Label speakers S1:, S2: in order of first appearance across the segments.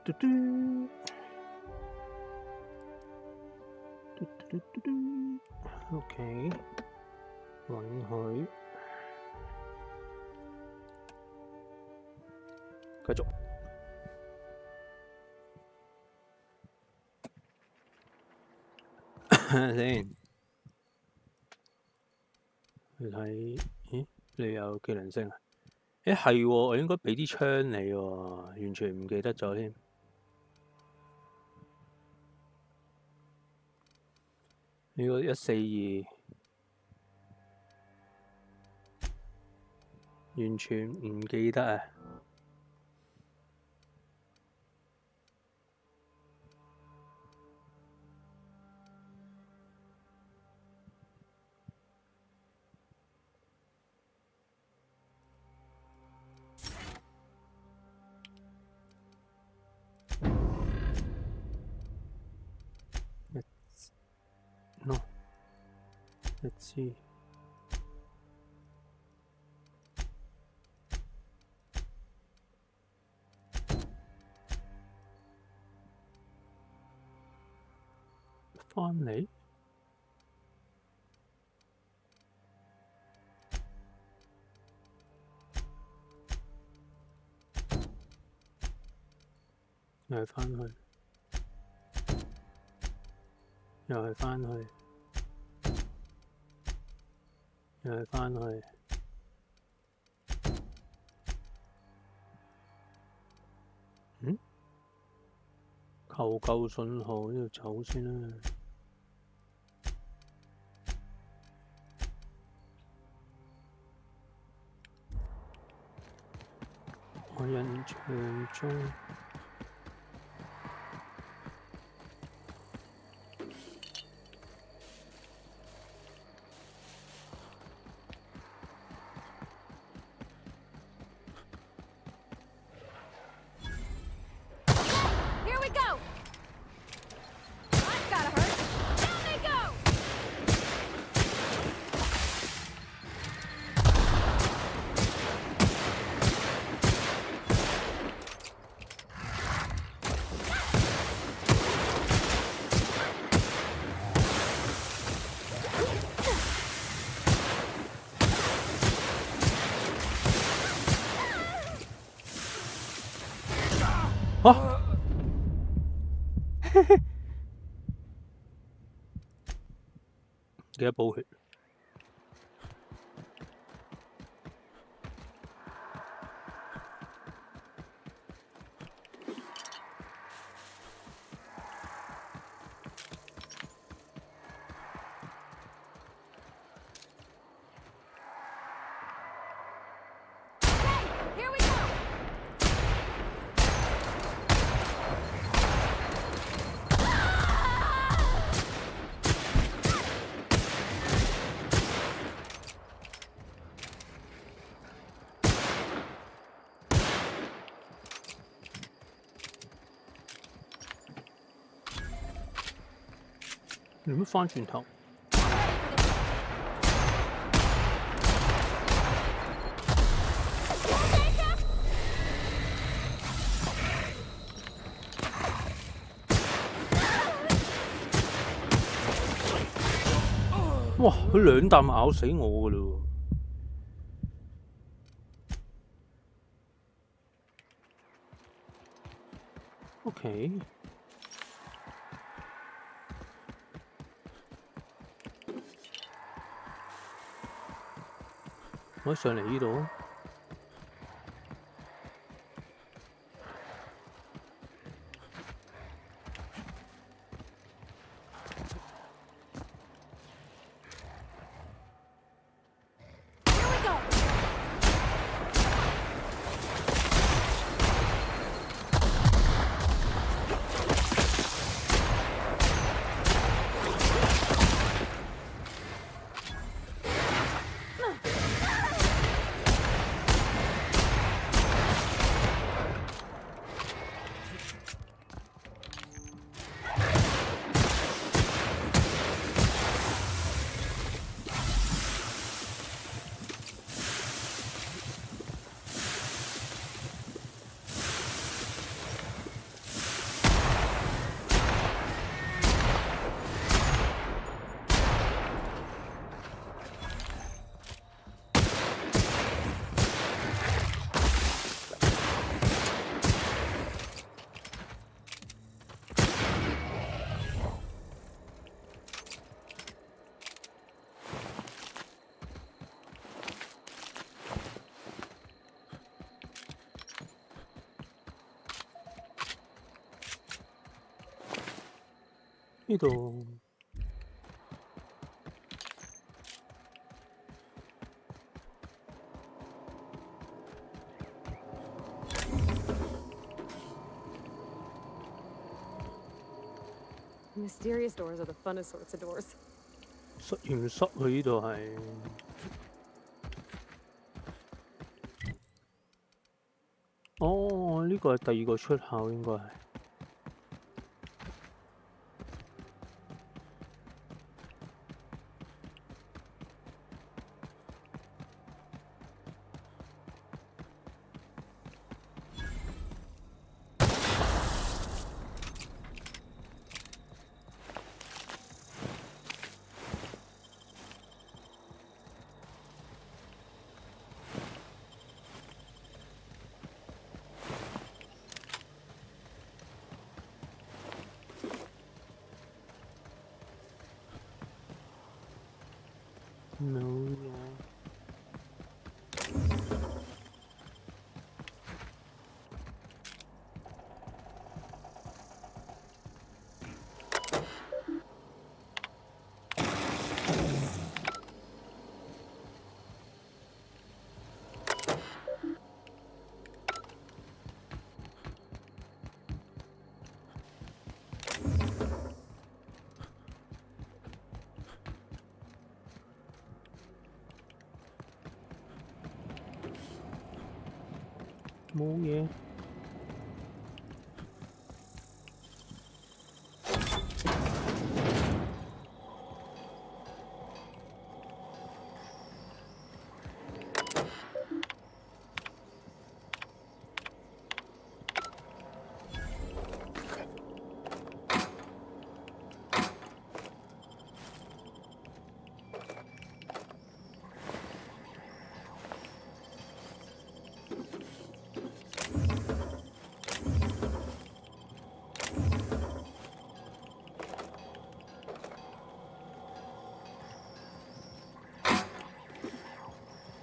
S1: 嘟嘟嘟嘟嘟嘟 ，OK， 允許，繼續。先去睇，咦？你有技能升啊？誒係喎，我應該俾啲槍你喎，完全唔記得咗添。呢個142，完全唔記得啊！一支返嚟，又係返去，又係返去。又係返去，求救信號，呢度走先啦。我印象中。啊！記得補血。你唔好返轉頭。哇！佢兩啖咬死我㗎啦喎。OK。我上嚟呢度。呢度。
S2: Mysterious doors are the funnest sorts of doors.
S1: 實驗室佢呢度係哦，呢個係第二個出口應該係。冇嘢。冇嘢。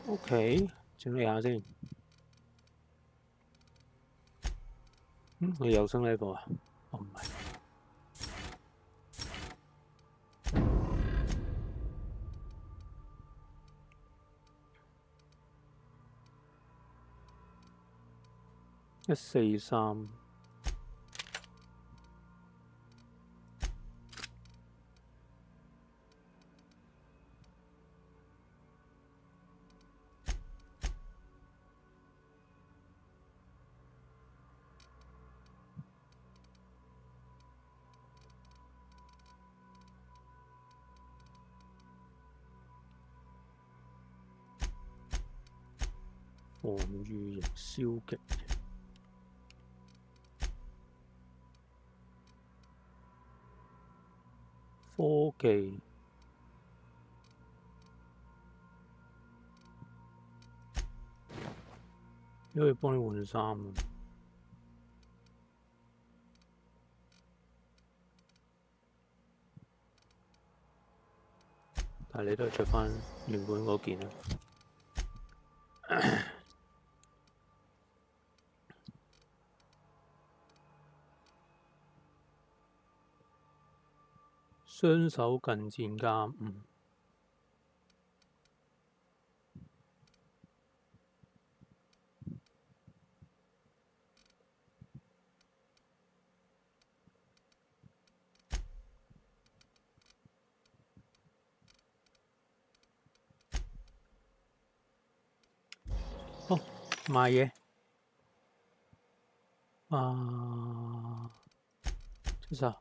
S1: OK， 整理下先。佢又升呢部啊？哦，唔係。143。 防禦型消極。科技。因為幫你換衫啊。但係你都係着返原本嗰件啊。雙手近戰加5。哦，買嘢。出手。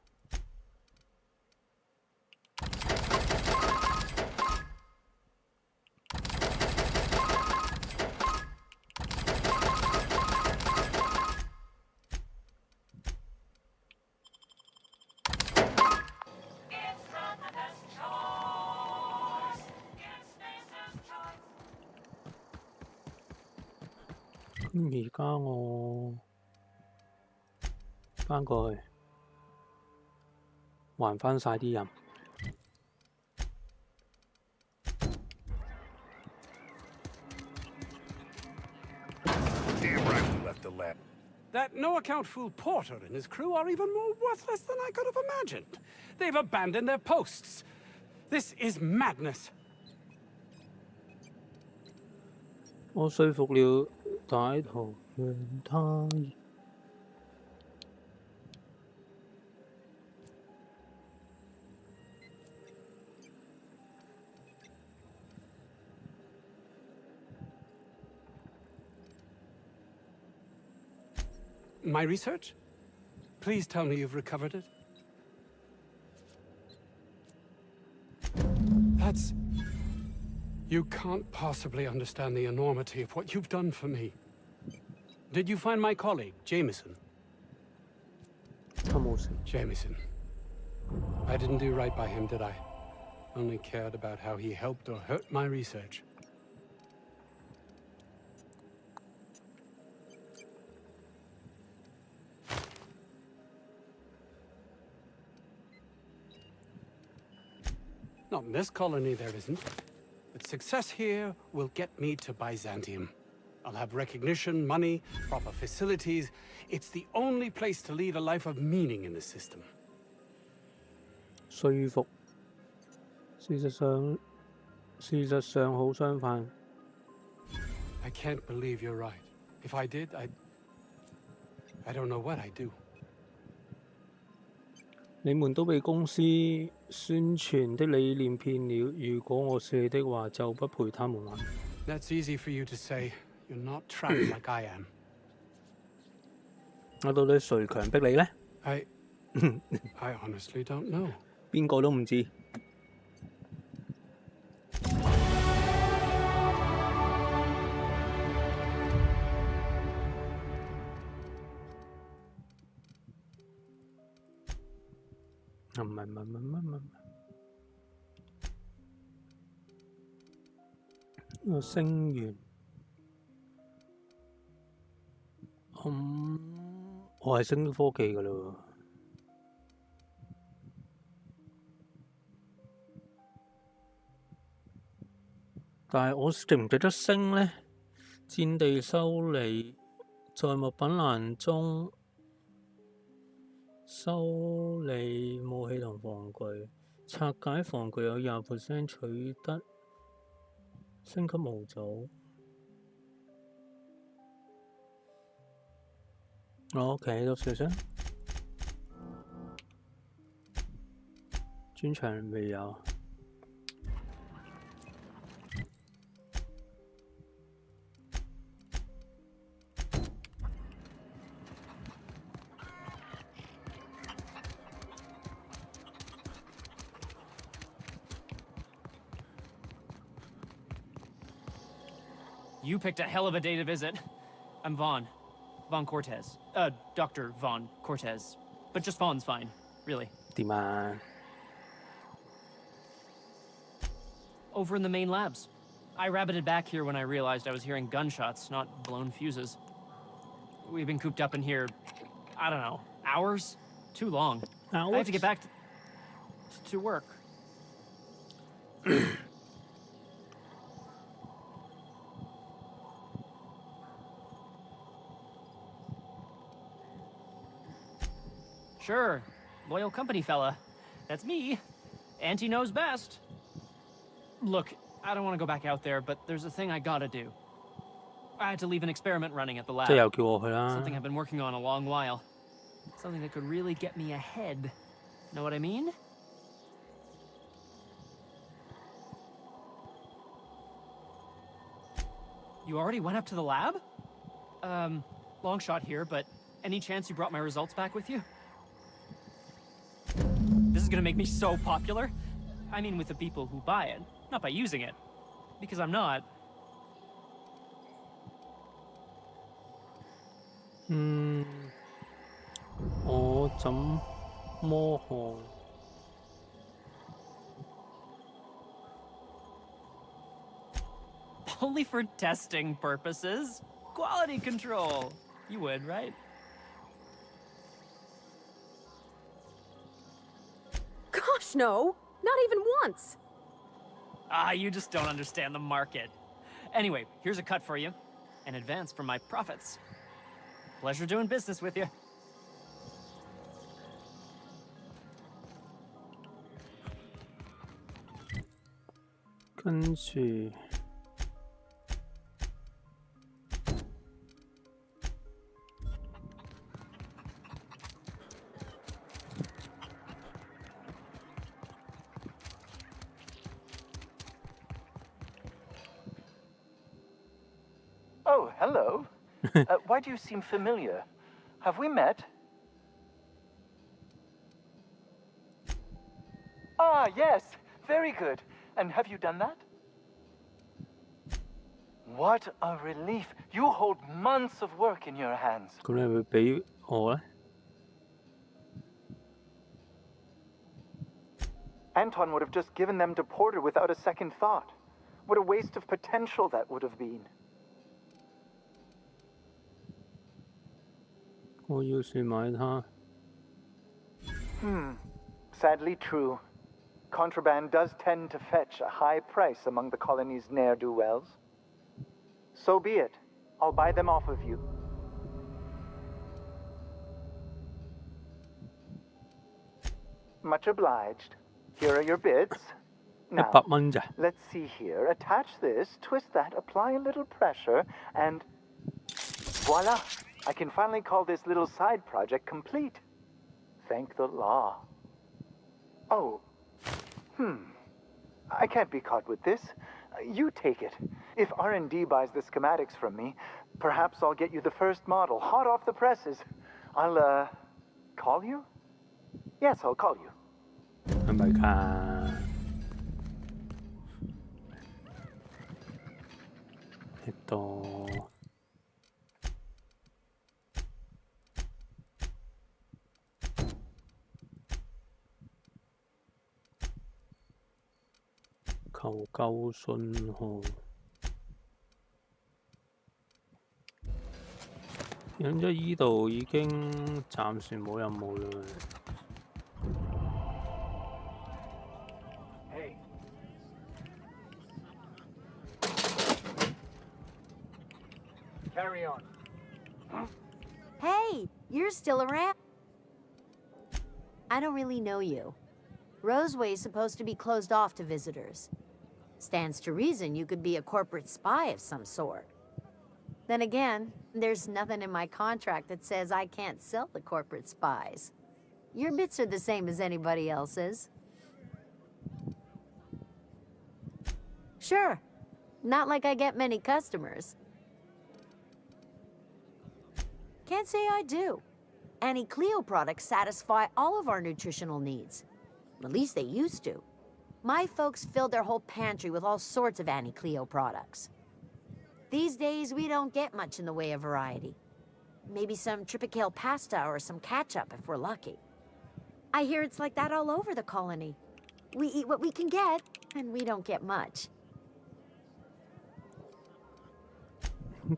S1: 咁而家我翻過去還翻晒啲人。
S3: That no-account fool Porter and his crew are even more worthless than I could have imagined. They've abandoned their posts. This is madness.
S1: 我說服了歹徒，讓他。
S3: My research? Please tell me you've recovered it. That's... You can't possibly understand the enormity of what you've done for me. Did you find my colleague, Jameson?
S1: 他冇事。
S3: Jameson. I didn't do right by him, did I? Only cared about how he helped or hurt my research. Not in this colony, there isn't. But success here will get me to Byzantium. I'll have recognition, money, proper facilities. It's the only place to lead a life of meaning in the system.
S1: 說服。事實上好相反。
S3: I can't believe you're right. If I did, I don't know what I'd do.
S1: 你們都被公司宣傳的理念騙了。如果我是你的話，就不陪他們玩。
S3: That's easy for you to say. You're not trapped like I am.
S1: 我到底誰強迫你呢？
S3: I honestly don't know.
S1: 邊個都唔知。我升完，我係升科技噶啦。但係我值唔值得升呢？戰地修理，在物品欄中修理武器同防具，拆解防具有20% 取得升級模組。OK， 多少先？專長未有。
S4: You picked a hell of a day to visit. I'm Vaughn. Vaughn Cortez. Dr. Vaughn Cortez. But just Vaughn's fine, really.
S1: 點啊？
S4: Over in the main labs. I rabbited back here when I realized I was hearing gunshots, not blown fuses. We've been cooped up in here, I don't know, hours? Too long.
S1: Hours?
S4: I have to get back to work. Sure, loyal company fella. That's me. Auntie knows best. Look, I don't want to go back out there, but there's a thing I gotta do. I had to leave an experiment running at the lab.
S1: 即係又叫我去啦。
S4: Something I've been working on a long while. Something that could really get me ahead. Know what I mean? You already went up to the lab? Long shot here, but any chance you brought my results back with you? This is gonna make me so popular. I mean with the people who buy it, not by using it. Because I'm not.
S1: 我怎麼看？
S4: Only for testing purposes. Quality control. You would, right?
S2: Gosh, no! Not even once!
S4: Ah, you just don't understand the market. Anyway, here's a cut for you. An advance for my profits. Pleasure doing business with you.
S1: 跟住。
S5: Oh, hello. Why do you seem familiar? Have we met? Ah, yes. Very good. And have you done that? What a relief. You hold months of work in your hands.
S1: 咁你會俾我咧？
S5: Anton would have just given them to Porter without a second thought. What a waste of potential that would have been.
S1: 我要是買它。
S5: Sadly true. Contraband does tend to fetch a high price among the colony's ne'er-do-wells. So be it. I'll buy them off of you. Much obliged. Here are your bids.
S1: 100
S5: Now,
S1: 蚊咋？
S5: let's see here. Attach this, twist that, apply a little pressure, and voila! I can finally call this little side project complete. Thank the law. Oh. I can't be caught with this. You take it. If R&D buys the schematics from me, perhaps I'll get you the first model, hot off the presses. I'll, call you? Yes, I'll call you.
S1: 係咪㗎？求救信號。咁即係依度已經暫時冇任務啦。
S5: Carry on.
S2: Hey, you're still around. I don't really know you. Roseway's supposed to be closed off to visitors. Stands to reason you could be a corporate spy of some sort. Then again, there's nothing in my contract that says I can't sell the corporate spies. Your bits are the same as anybody else's. Sure. Not like I get many customers. Can't say I do. Annie Cleo products satisfy all of our nutritional needs. At least they used to. My folks filled their whole pantry with all sorts of Annie Cleo products. These days, we don't get much in the way of variety. Maybe some Tripicale pasta or some ketchup if we're lucky. I hear it's like that all over the colony. We eat what we can get, and we don't get much.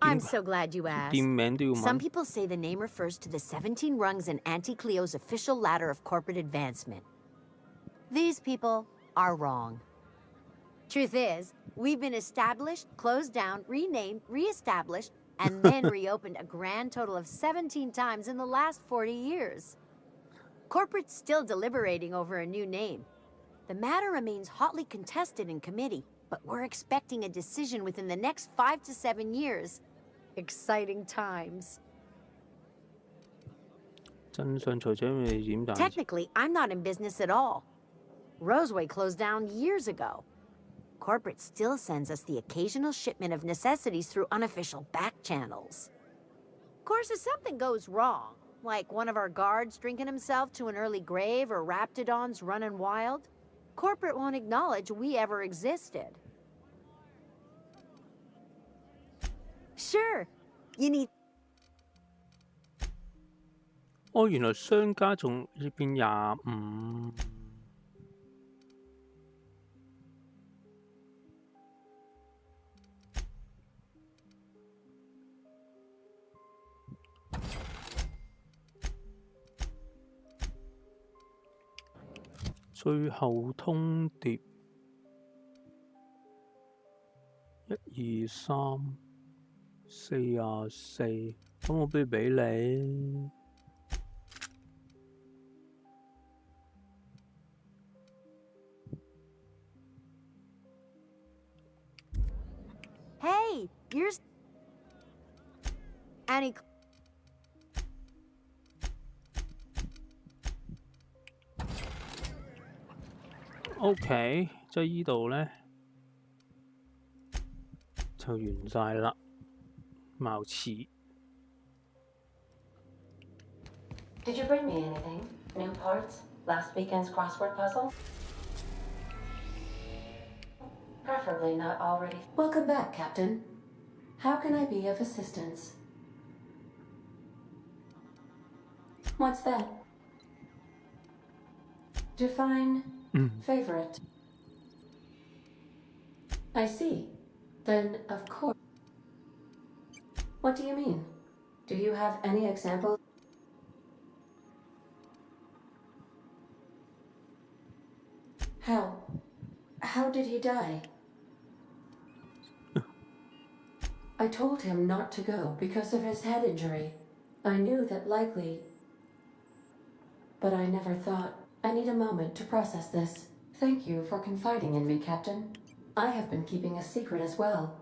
S2: I'm so glad you asked. Some people say the name refers to the 17 rungs in Auntie Cleo's official ladder of corporate advancement. These people are wrong. Truth is, we've been established, closed down, renamed, re-established, and then reopened a grand total of 17 times in the last 40 years. Corporate's still deliberating over a new name. The matter remains hotly contested in committee, but we're expecting a decision within the next 5 to 7 years. Exciting times. Technically, I'm not in business at all. Roseway closed down years ago. Corporate still sends us the occasional shipment of necessities through unofficial back channels. Of course, if something goes wrong, like one of our guards drinking himself to an early grave or raptidons running wild, corporate won't acknowledge we ever existed. Sure, you need...
S1: 哦，原來商家仲要變25。最後通牒1、2、3、44，咁我不如俾你。
S2: Hey, you're Annie.
S1: OK， 即係依度咧就完晒啦，貌似。
S6: Did you bring me anything? New parts? Last weekend's crossword puzzle? Preferably not already. Welcome back, Captain. How can I be of assistance? What's that? Define favorite. I see. Then, of course. What do you mean? Do you have any examples? How did he die? I told him not to go because of his head injury. I knew that likely, but I never thought. I need a moment to process this. Thank you for confiding in me, Captain. I have been keeping a secret as well,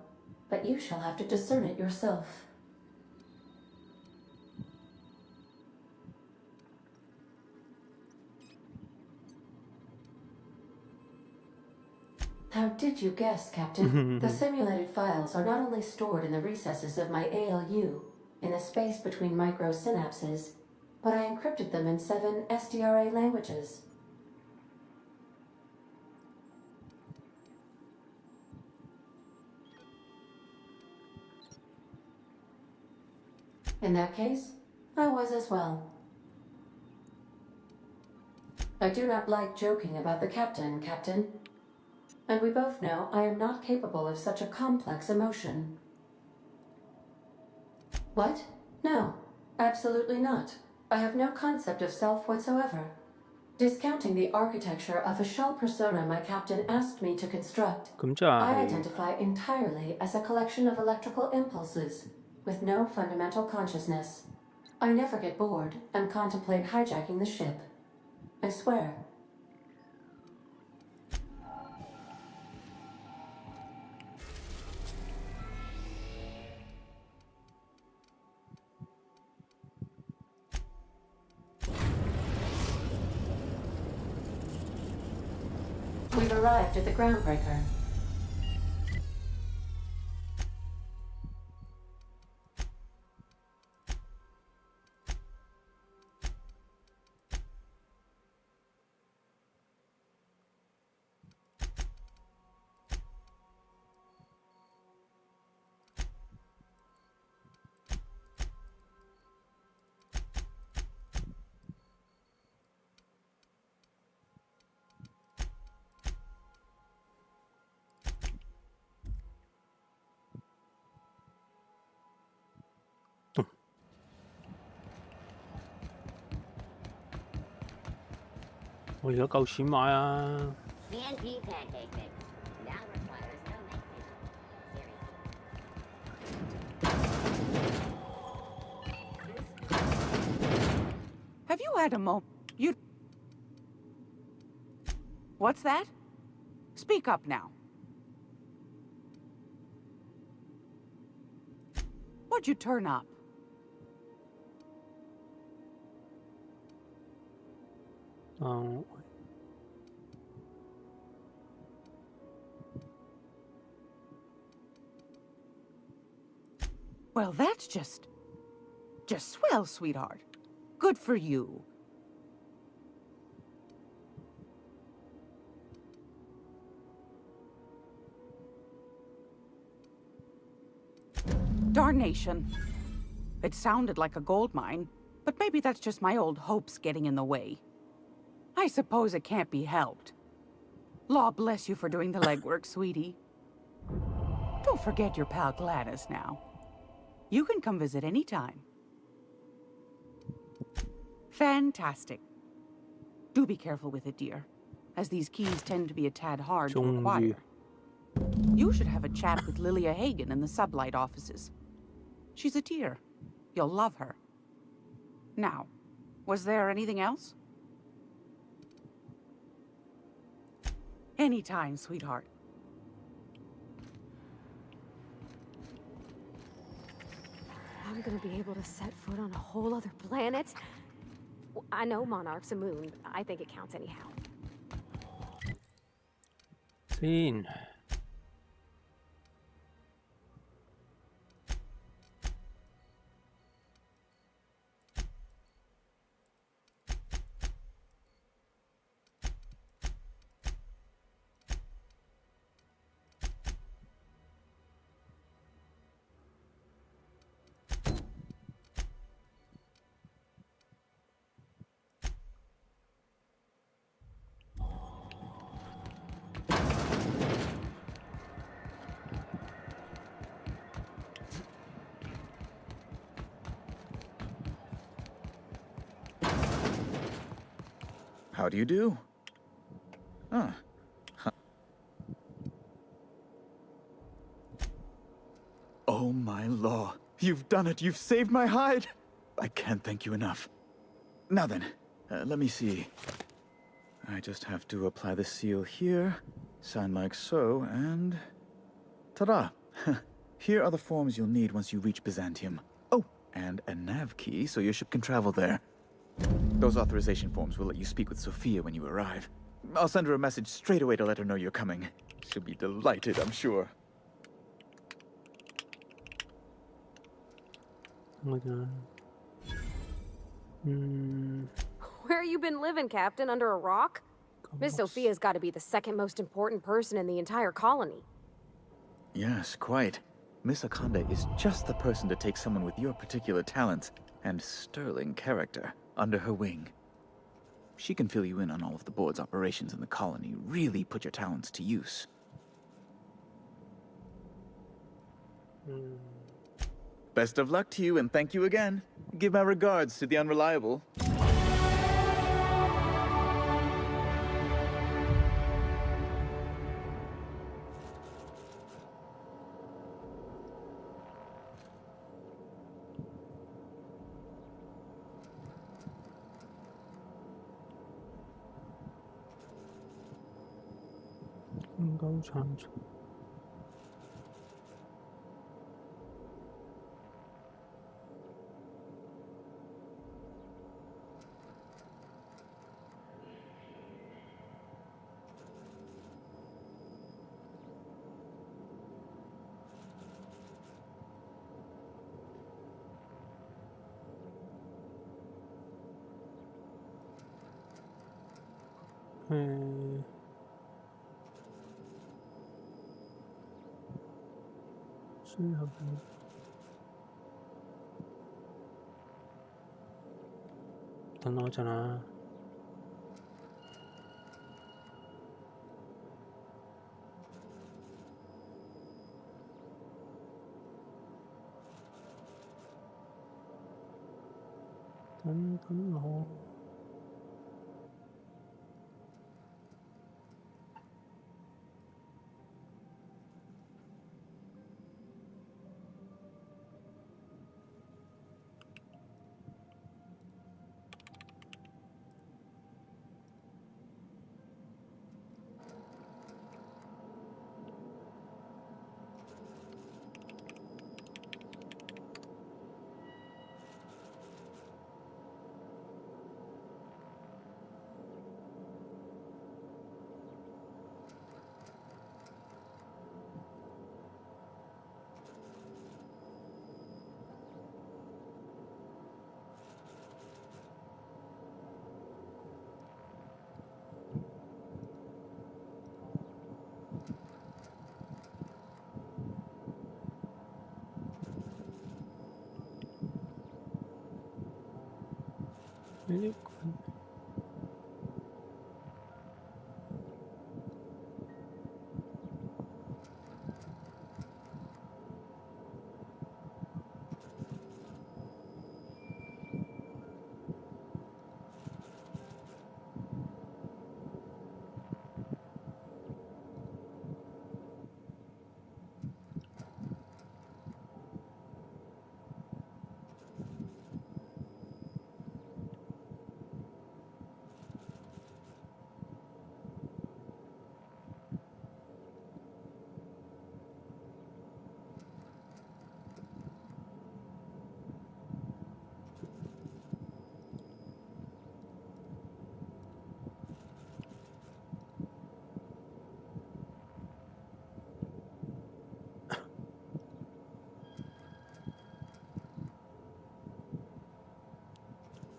S6: but you shall have to discern it yourself. How did you guess, Captain? The simulated files are not only stored in the recesses of my ALU, in the space between microsynapses, but I encrypted them in 7 SDRA languages. In that case, I was as well. I do not like joking about the captain, Captain. And we both know I am not capable of such a complex emotion. What? No, absolutely not. I have no concept of self whatsoever. Discounting the architecture of a shell persona my captain asked me to construct, I identify entirely as a collection of electrical impulses, with no fundamental consciousness. I never get bored and contemplate hijacking the ship. I swear. We've arrived at the groundbreaker.
S1: 我而家夠錢買啊！
S2: CNP pancake mix. Now requires no mixing.
S7: Have you had a you... What's that? Speak up now. What'd you turn up? Well, that's just swell, sweetheart. Good for you. Darnation. It sounded like a gold mine, but maybe that's just my old hopes getting in the way. I suppose it can't be helped. Law bless you for doing the legwork, sweetie. Don't forget your pal Gladys now. You can come visit anytime. Fantastic. Do be careful with it, dear, as these keys tend to be a tad hard to acquire. You should have a chat with Lilia Hagen in the sublight offices. She's a dear. You'll love her. Now, was there anything else? Anytime, sweetheart.
S8: I'm gonna be able to set foot on a whole other planet? I know Monarch's a moon. I think it counts anyhow.
S1: Scene.
S9: How do you do? Huh. Oh my law. You've done it. You've saved my hide. I can't thank you enough. Now then, let me see. I just have to apply the seal here, sign like so, and... ta-da! Here are the forms you'll need once you reach Byzantium. Oh, and a nav key so your ship can travel there. Those authorization forms will let you speak with Sophia when you arrive. I'll send her a message straight away to let her know you're coming. She'll be delighted, I'm sure.
S1: Where
S8: you been living, Captain? Under a rock? Miss Sophia's got to be the second most important person in the entire colony.
S9: Yes, quite. Miss Akande is just the person to take someone with your particular talents and sterling character under her wing. She can fill you in on all of the board's operations in the colony, really put your talents to use. Best of luck to you, and thank you again. Give my regards to the Unreliable.
S1: go change. 다 나오잖아. 나와.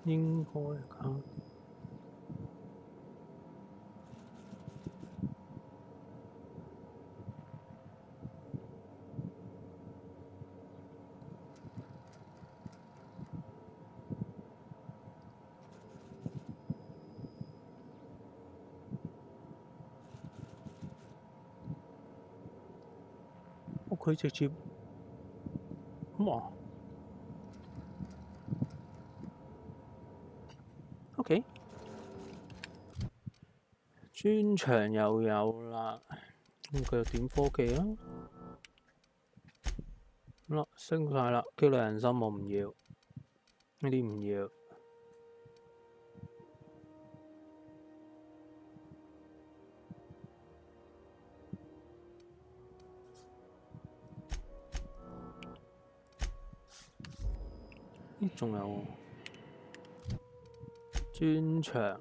S1: 應該㗎。佢直接哇 ，OK， 專長又有啦，咁繼續點科技啊？好啦，升晒啦，激勵人心我唔要，呢啲唔要。仲有專長，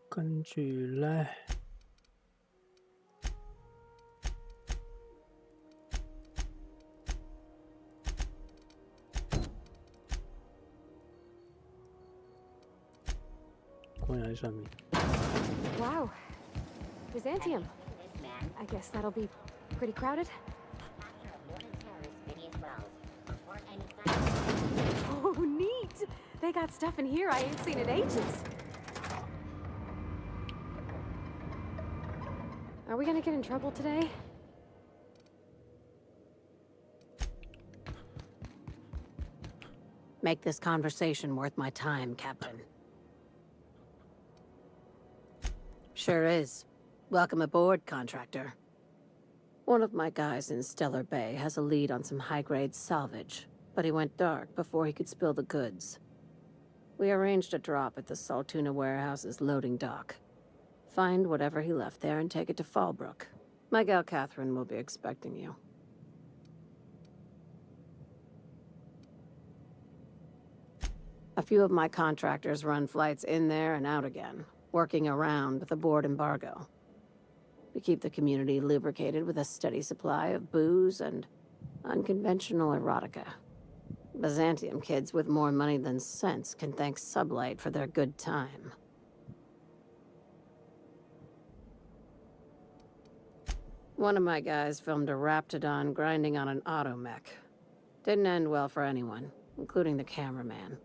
S1: 跟住呢，個人喺上面。
S8: Wow, Byzantium. I guess that'll be pretty crowded. Oh, neat! They got stuff in here I ain't seen in ages. Are we gonna get in trouble today?
S2: Make this conversation worth my time, Captain. Sure is. Welcome aboard, contractor. One of my guys in Stellar Bay has a lead on some high-grade salvage, but he went dark before he could spill the goods. We arranged a drop at the Saltuna warehouse's loading dock. Find whatever he left there and take it to Fallbrook. My gal Catherine will be expecting you. A few of my contractors run flights in there and out again, working around with the board embargo. We keep the community lubricated with a steady supply of booze and unconventional erotica. Byzantium kids with more money than sense can thank Sublight for their good time. One of my guys filmed a Raptidon grinding on an automech. Didn't end well for anyone, including the cameraman.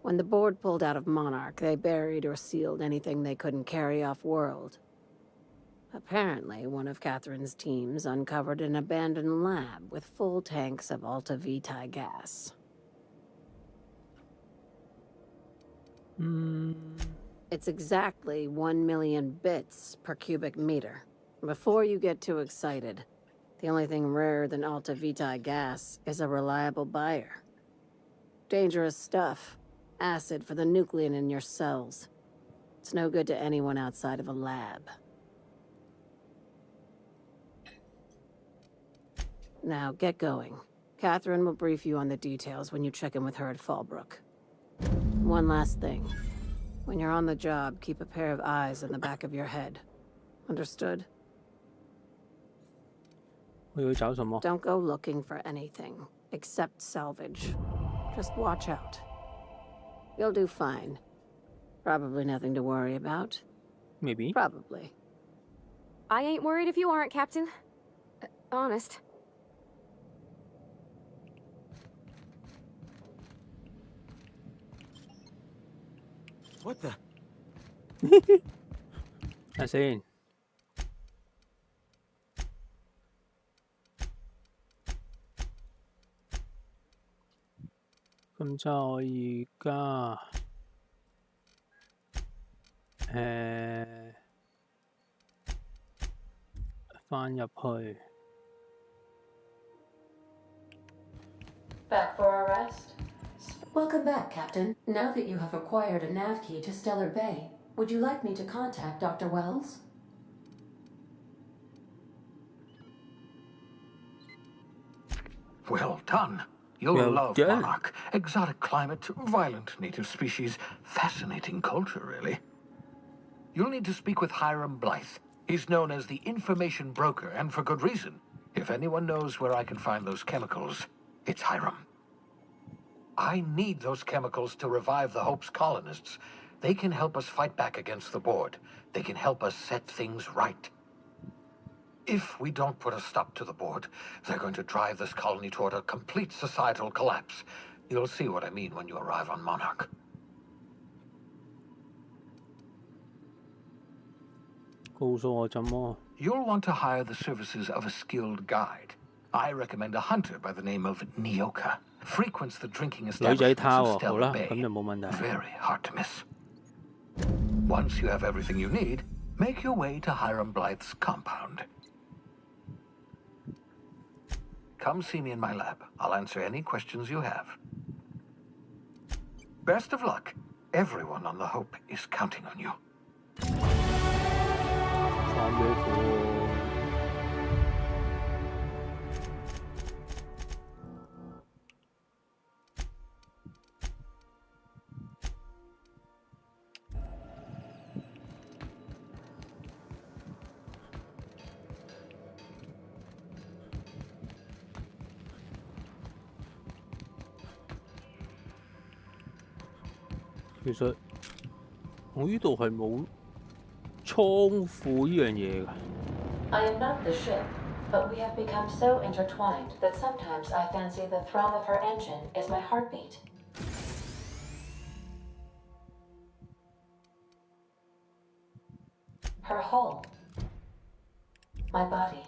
S2: When the board pulled out of Monarch, they buried or sealed anything they couldn't carry off-world. Apparently, one of Catherine's teams uncovered an abandoned lab with full tanks of Alta Vitae gas. It's exactly 1 million bits per cubic meter. Before you get too excited, the only thing rarer than Alta Vitae gas is a reliable buyer. Dangerous stuff. Acid for the nuclein in your cells. It's no good to anyone outside of a lab. Now, get going. Catherine will brief you on the details when you check in with her at Fallbrook. One last thing. When you're on the job, keep a pair of eyes in the back of your head. Understood? Don't go looking for anything, except salvage. Just watch out. You'll do fine. Probably nothing to worry about.
S1: Maybe.
S2: Probably.
S8: I ain't worried if you aren't, Captain. Honest.
S9: What the?
S1: I see. 咁就而家翻入去。
S6: Back for a rest? Welcome back, Captain. Now that you have acquired a nav key to Stellar Bay, would you like me to contact Dr. Wells?
S3: Well done.
S10: You'll love Monarch. Exotic climate, violent native species, fascinating culture, really. You'll need to speak with Hiram Blythe. He's known as the information broker, and for good reason. If anyone knows where I can find those chemicals, it's Hiram. I need those chemicals to revive the Hope's colonists. They can help us fight back against the Board. They can help us set things right. If we don't put a stop to the Board, they're going to drive this colony toward a complete societal collapse. You'll see what I mean when you arrive on Monarch. You'll want to hire the services of a skilled guide. I recommend a hunter by the name of Nyoka. Frequents the drinking establishments in Stella Bay. Very hard to miss. Once you have everything you need, make your way to Hiram Blythe's compound. Come see me in my lab. I'll answer any questions you have. Best of luck. Everyone on the Hope is counting on you.
S1: 其實我呢度係冇倉庫呢樣嘢㗎。
S6: I am not the ship, but we have become so intertwined that sometimes I fancy the thrum of her engine is my heartbeat. Her hull. My body.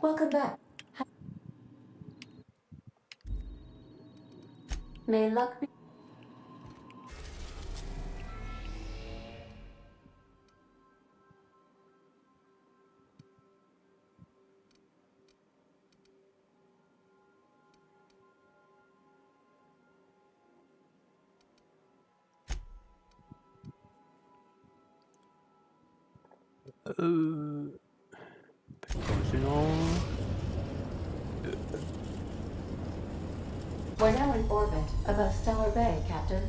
S6: Welcome back. May luck be. We're now in orbit above Stellar Bay, Captain.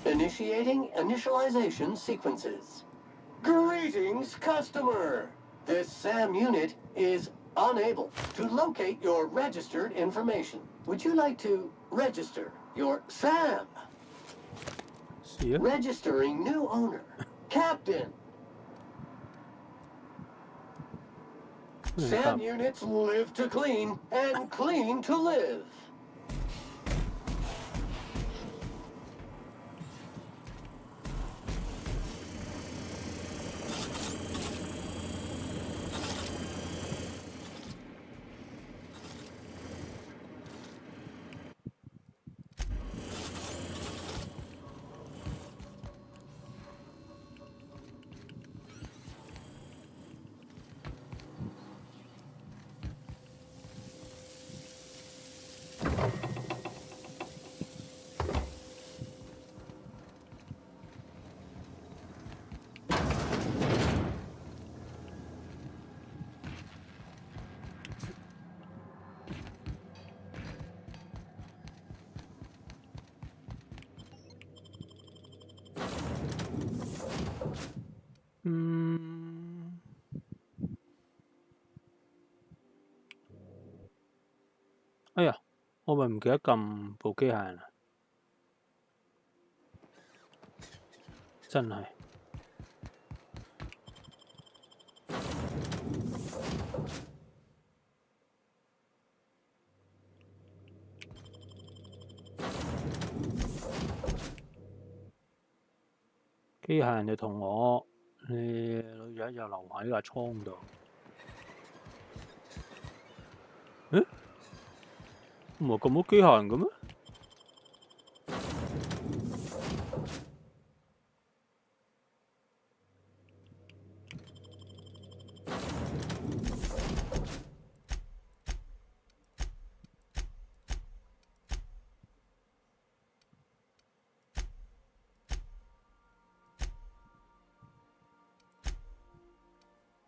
S11: Initiating initialization sequences. Greetings, customer! This SAM unit is unable to locate your registered information. Would you like to register your SAM? Registering new owner. Captain. SAM units live to clean and clean to live.
S1: 哎呀，我咪唔記得撳部機械人啦，真係。機械人就同我，女仔就留喺架倉度。誒？唔係咁多機械人嘅咩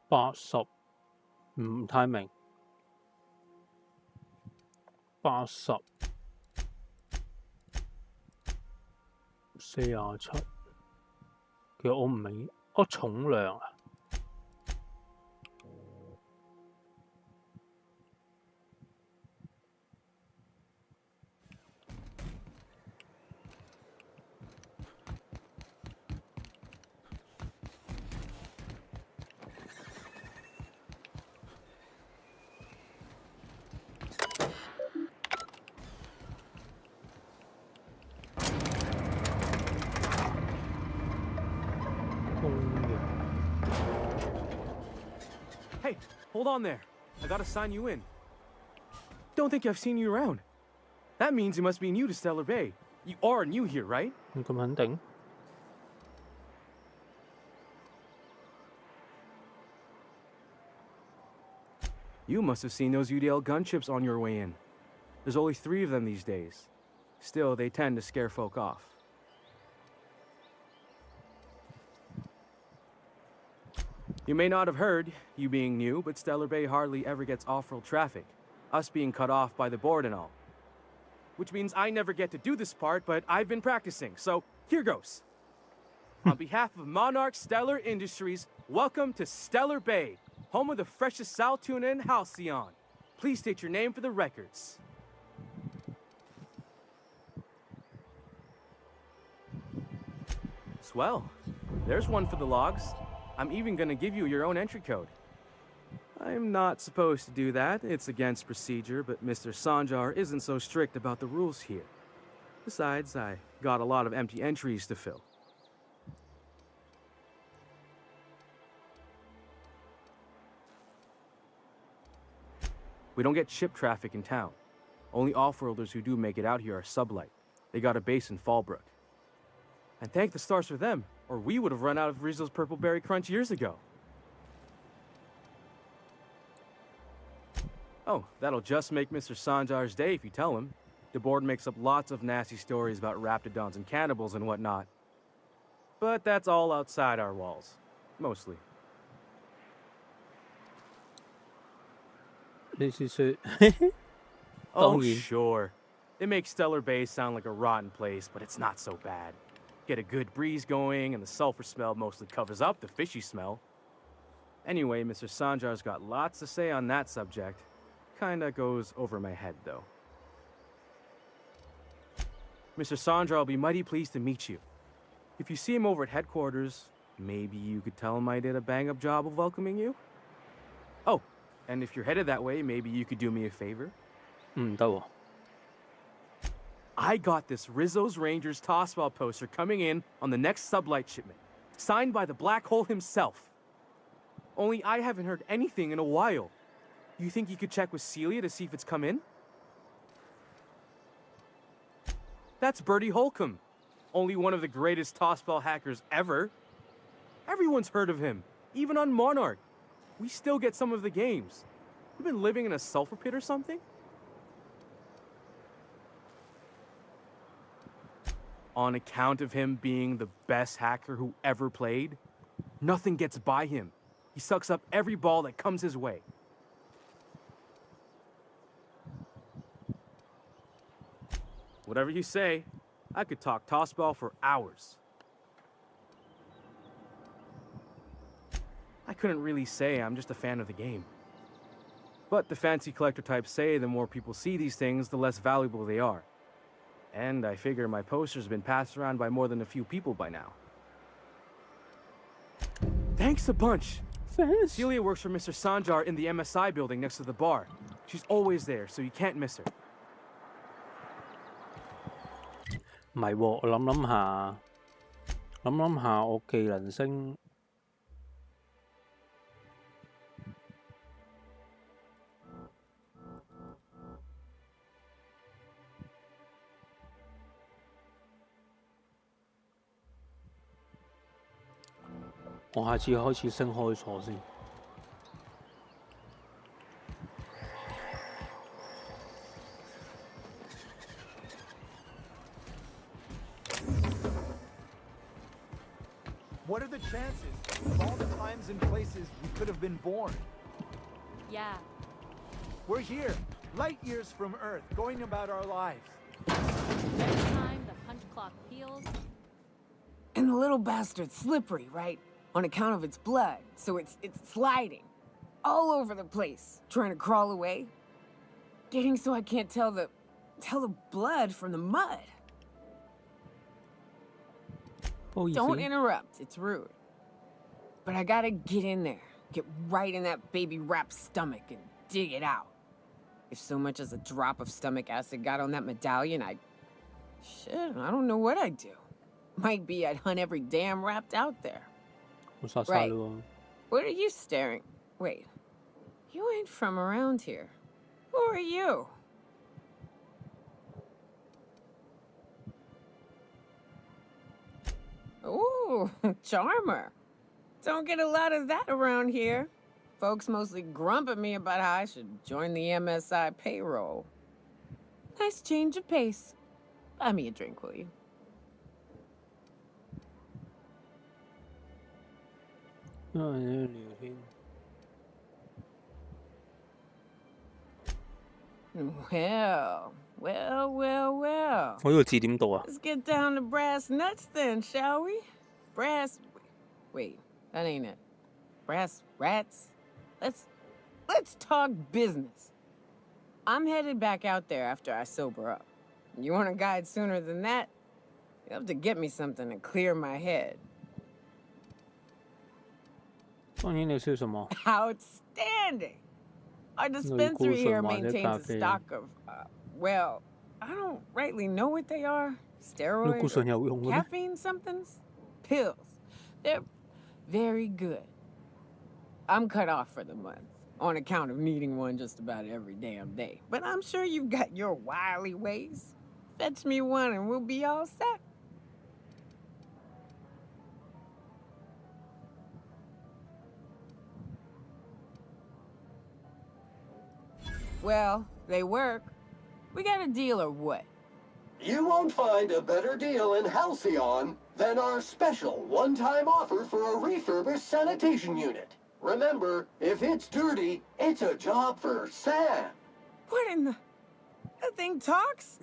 S1: ？80，唔太明。80，47，其實我唔明，重量啊。
S12: Hey, hold on there. I gotta sign you in. Don't think I've seen you around. That means you must be new to Stellar Bay. You are new here, right?
S1: 咁肯定。
S12: You must have seen those UDL gunships on your way in. There's only 3 of them these days. Still, they tend to scare folk off. You may not have heard, you being new, but Stellar Bay hardly ever gets off-road traffic, us being cut off by the board and all. Which means I never get to do this part, but I've been practicing, so here goes. On behalf of Monarch Stellar Industries, welcome to Stellar Bay, home of the freshest sal tuna in Halcyon. Please state your name for the records. Swell. There's one for the logs. I'm even gonna give you your own entry code. I'm not supposed to do that. It's against procedure, but Mr. Sanjar isn't so strict about the rules here. Besides, I got a lot of empty entries to fill. We don't get ship traffic in town. Only off-worlders who do make it out here are sublight. They got a base in Fallbrook. And thank the stars for them, or we would have run out of Rizzo's Purple Berry Crunch years ago. Oh, that'll just make Mr. Sanjar's day if you tell him. The board makes up lots of nasty stories about raptidons and cannibals and whatnot. But that's all outside our walls. Mostly. Oh, sure. It makes Stellar Bay sound like a rotten place, but it's not so bad. Get a good breeze going, and the sulfur smell mostly covers up the fishy smell. Anyway, Mr. Sanjar's got lots to say on that subject. Kinda goes over my head, though. Mr. Sanjar will be mighty pleased to meet you. If you see him over at headquarters, maybe you could tell him I did a bang-up job of welcoming you? Oh, and if you're headed that way, maybe you could do me a favor?
S1: 唔得喎。
S12: I got this Rizzo's Rangers tossball poster coming in on the next sublight shipment, signed by the Black Hole himself. Only I haven't heard anything in a while. You think you could check with Celia to see if it's come in? That's Bertie Holcomb, only one of the greatest tossball hackers ever. Everyone's heard of him, even on Monarch. We still get some of the games. You've been living in a sulfur pit or something? On account of him being the best hacker who ever played, nothing gets by him. He sucks up every ball that comes his way. Whatever you say, I could talk tossball for hours. I couldn't really say I'm just a fan of the game. But the fancy collector types say the more people see these things, the less valuable they are. And I figure my poster's been passed around by more than a few people by now. Thanks a bunch.
S1: Thanks.
S12: Celia works for Mr. Sanjar in the MSI building next to the bar. She's always there, so you can't miss her.
S1: 唔係喎，我諗下，諗下，我技能升。我下次開始升開鎖先。
S9: What are the chances of all the times and places we could have been born?
S8: Yeah.
S9: We're here, light years from Earth, going about our lives.
S8: Every time the punch clock peels.
S13: And the little bastard's slippery, right? On account of its blood, so it's sliding all over the place, trying to crawl away. Getting so I can't tell the blood from the mud. Don't interrupt, it's rude. But I gotta get in there, get right in that baby rap's stomach and dig it out. If so much as a drop of stomach acid got on that medallion, shit, I don't know what I'd do. Might be I'd hunt every damn rapt out there. Right. What are you staring? Wait, you ain't from around here. Who are you? Ooh, charmer. Don't get a lot of that around here. Folks mostly grump at me about how I should join the MSI payroll. Nice change of pace. Buy me a drink, will you?
S1: Well. 我呢個字點讀啊
S13: Let's get down to brass nuts then, shall we? Wait, that ain't it. Brass rats? Let's talk business. I'm headed back out there after I sober up. You want a guide sooner than that? You'll have to get me something to clear my head.
S1: 當然你需要什麼
S13: Outstanding! Our dispensary here maintains a stock of, well, I don't rightly know what they are. Steroids, caffeine somethings? Pills. They're very good. I'm cut off for the month, on account of needing one just about every damn day. But I'm sure you've got your wily ways. Fetch me one and we'll be all set. Well, they work. We got a deal or what?
S11: You won't find a better deal in Halcyon than our special one-time offer for a refurbished sanitation unit. Remember, if it's dirty, it's a job for Sam.
S13: What in the... That thing talks?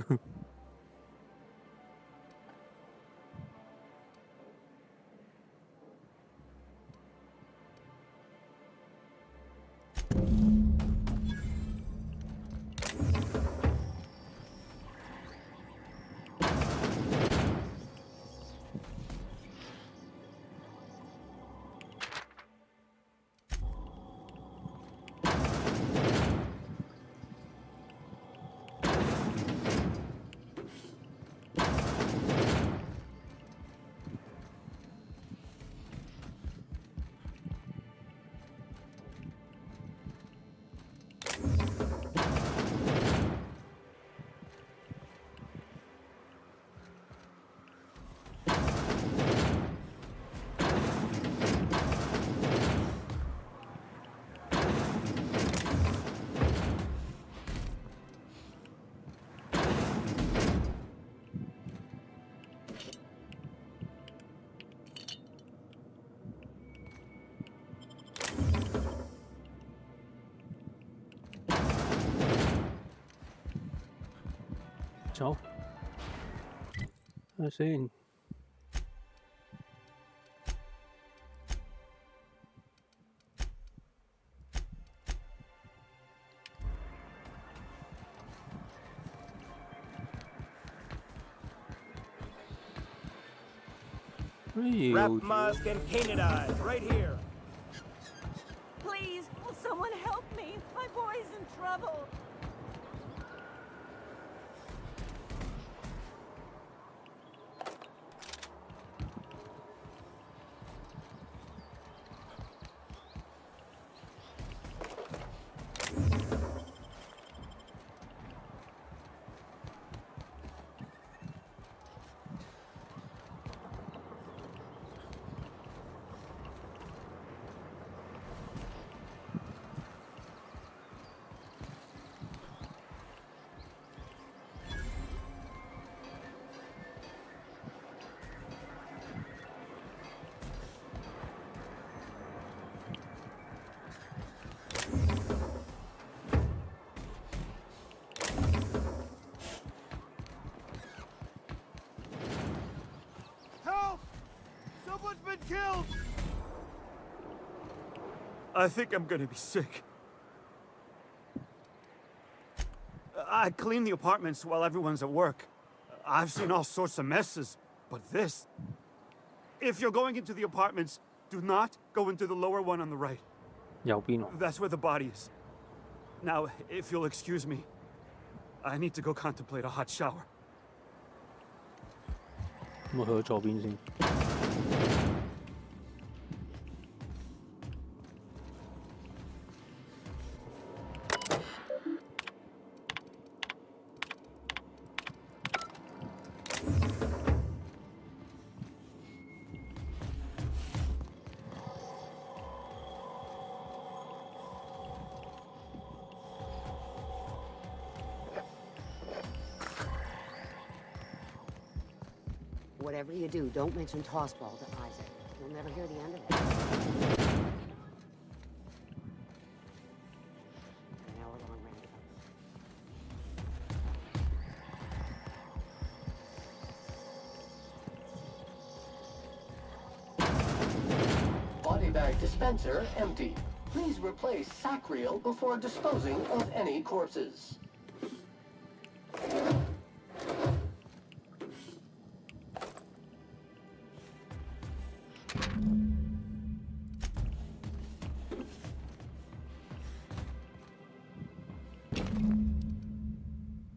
S1: 走，睇下先。
S12: Wrap mask and painted eyes, right here.
S13: Please, will someone help me? My boy's in trouble.
S9: I think I'm gonna be sick. I clean the apartments while everyone's at work. I've seen all sorts of messes, but this... If you're going into the apartments, do not go into the lower one on the right.
S1: 右邊喎。
S9: That's where the body is. Now, if you'll excuse me, I need to go contemplate a hot shower.
S1: 咁我去咗左邊先。
S2: Whatever you do, don't mention tossball to Isaac. You'll never hear the end of it. An hour-long
S11: roundabout. Body bag dispenser empty. Please replace sack reel before disposing of any corpses.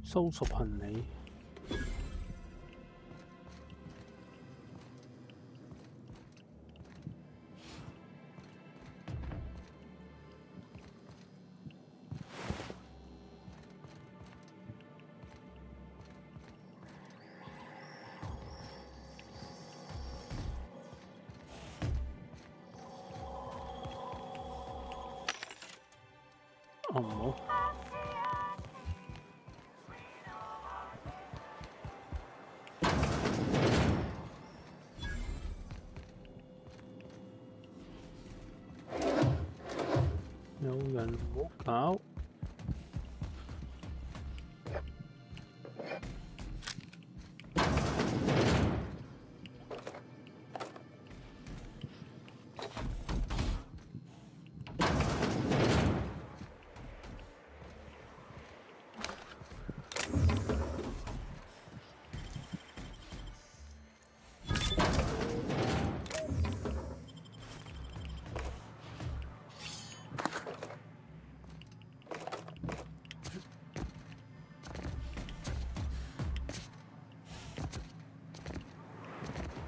S1: 收拾行李。哦，唔好。 有人唔好搞。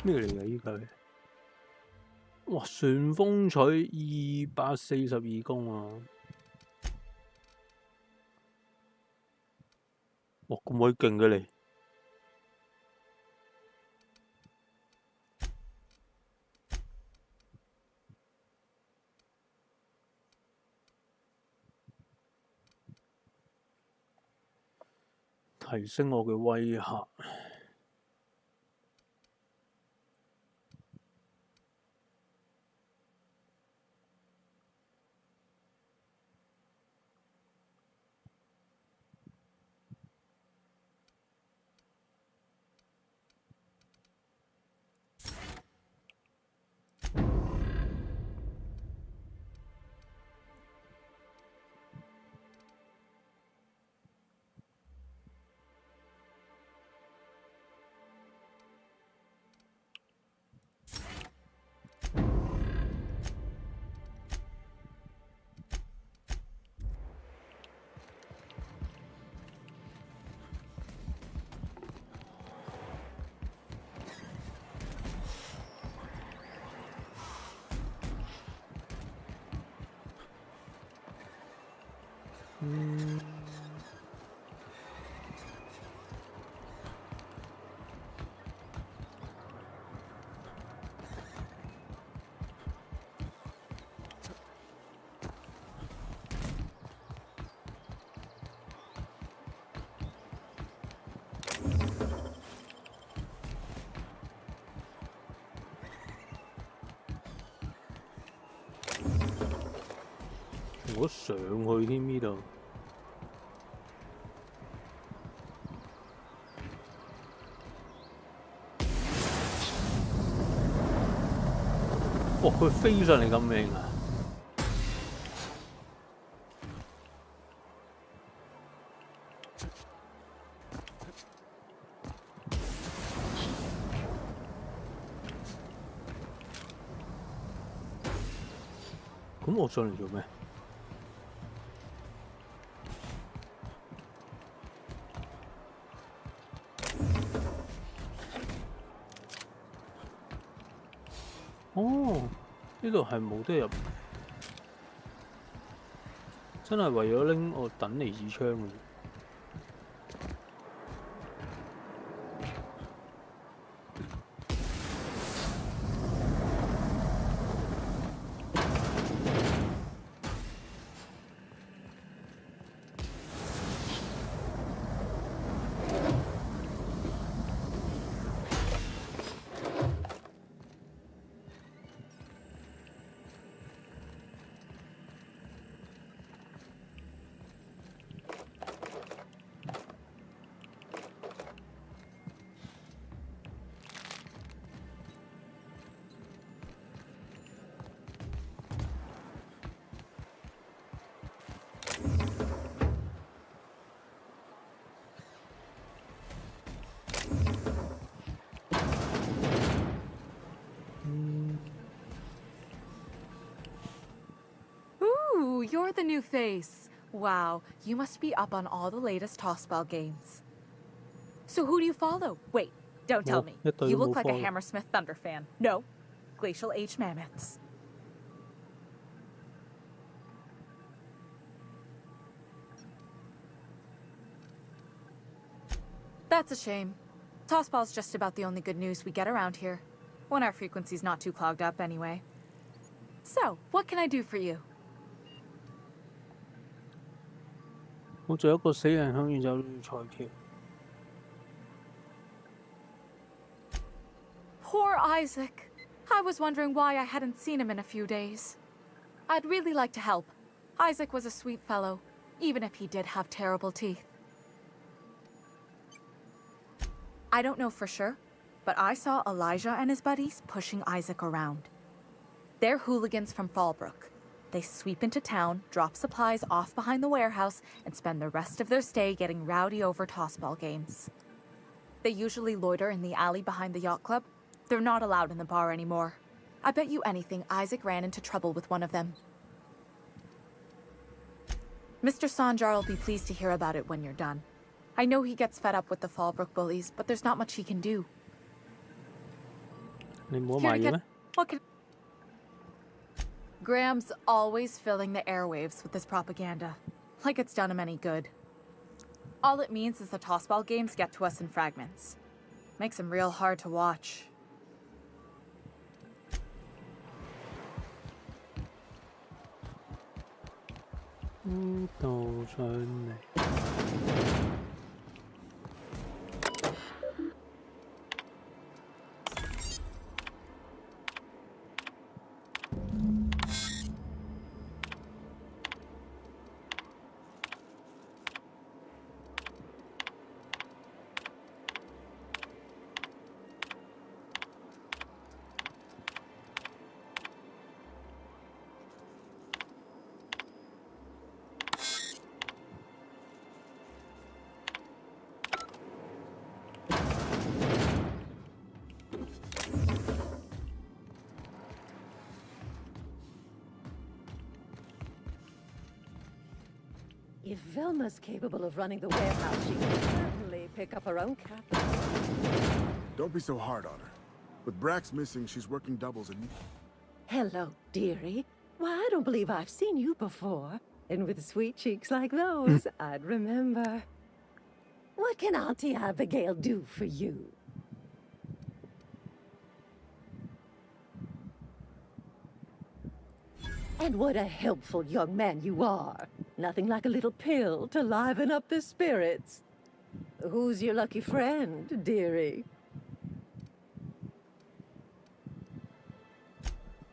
S1: 咩嚟㗎？依個哇！旋風取242公啊！哇！咁鬼勁嘅你！提升我嘅威嚇。 我上去添呢度。哇！佢飛上嚟咁靚啊！咁我上嚟做咩？哦，呢度係冇得入，真係為咗拎我等離子槍嘅。
S14: You're the new face. Wow, you must be up on all the latest tossball games. So who do you follow? Wait, don't tell me. You look like a Hammersmith Thunder fan. No, Glacial H Mammoths. That's a shame. Tossball's just about the only good news we get around here. When our frequency's not too clogged up anyway. So, what can I do for you?
S1: 我仲有一個死人響宇宙彩票。
S14: Poor Isaac. I was wondering why I hadn't seen him in a few days. I'd really like to help. Isaac was a sweet fellow, even if he did have terrible teeth. I don't know for sure, but I saw Elijah and his buddies pushing Isaac around. They're hooligans from Fallbrook. They sweep into town, drop supplies off behind the warehouse, and spend the rest of their stay getting rowdy over tossball games. They usually loiter in the alley behind the yacht club. They're not allowed in the bar anymore. I bet you anything Isaac ran into trouble with one of them. Mr. Sanjar will be pleased to hear about it when you're done. I know he gets fed up with the Fallbrook bullies, but there's not much he can do. What can... Graham's always filling the airwaves with his propaganda, like it's done him any good. All it means is the tossball games get to us in fragments. Makes them real hard to watch.
S15: If Velma's capable of running the warehouse, she can certainly pick up her own capital.
S16: Don't be so hard on her. With Brax missing, she's working doubles and...
S15: Hello, dearie. Why, I don't believe I've seen you before. And with sweet cheeks like those, I'd remember. What can Auntie Abigail do for you? And what a helpful young man you are. Nothing like a little pill to liven up the spirits. Who's your lucky friend, dearie?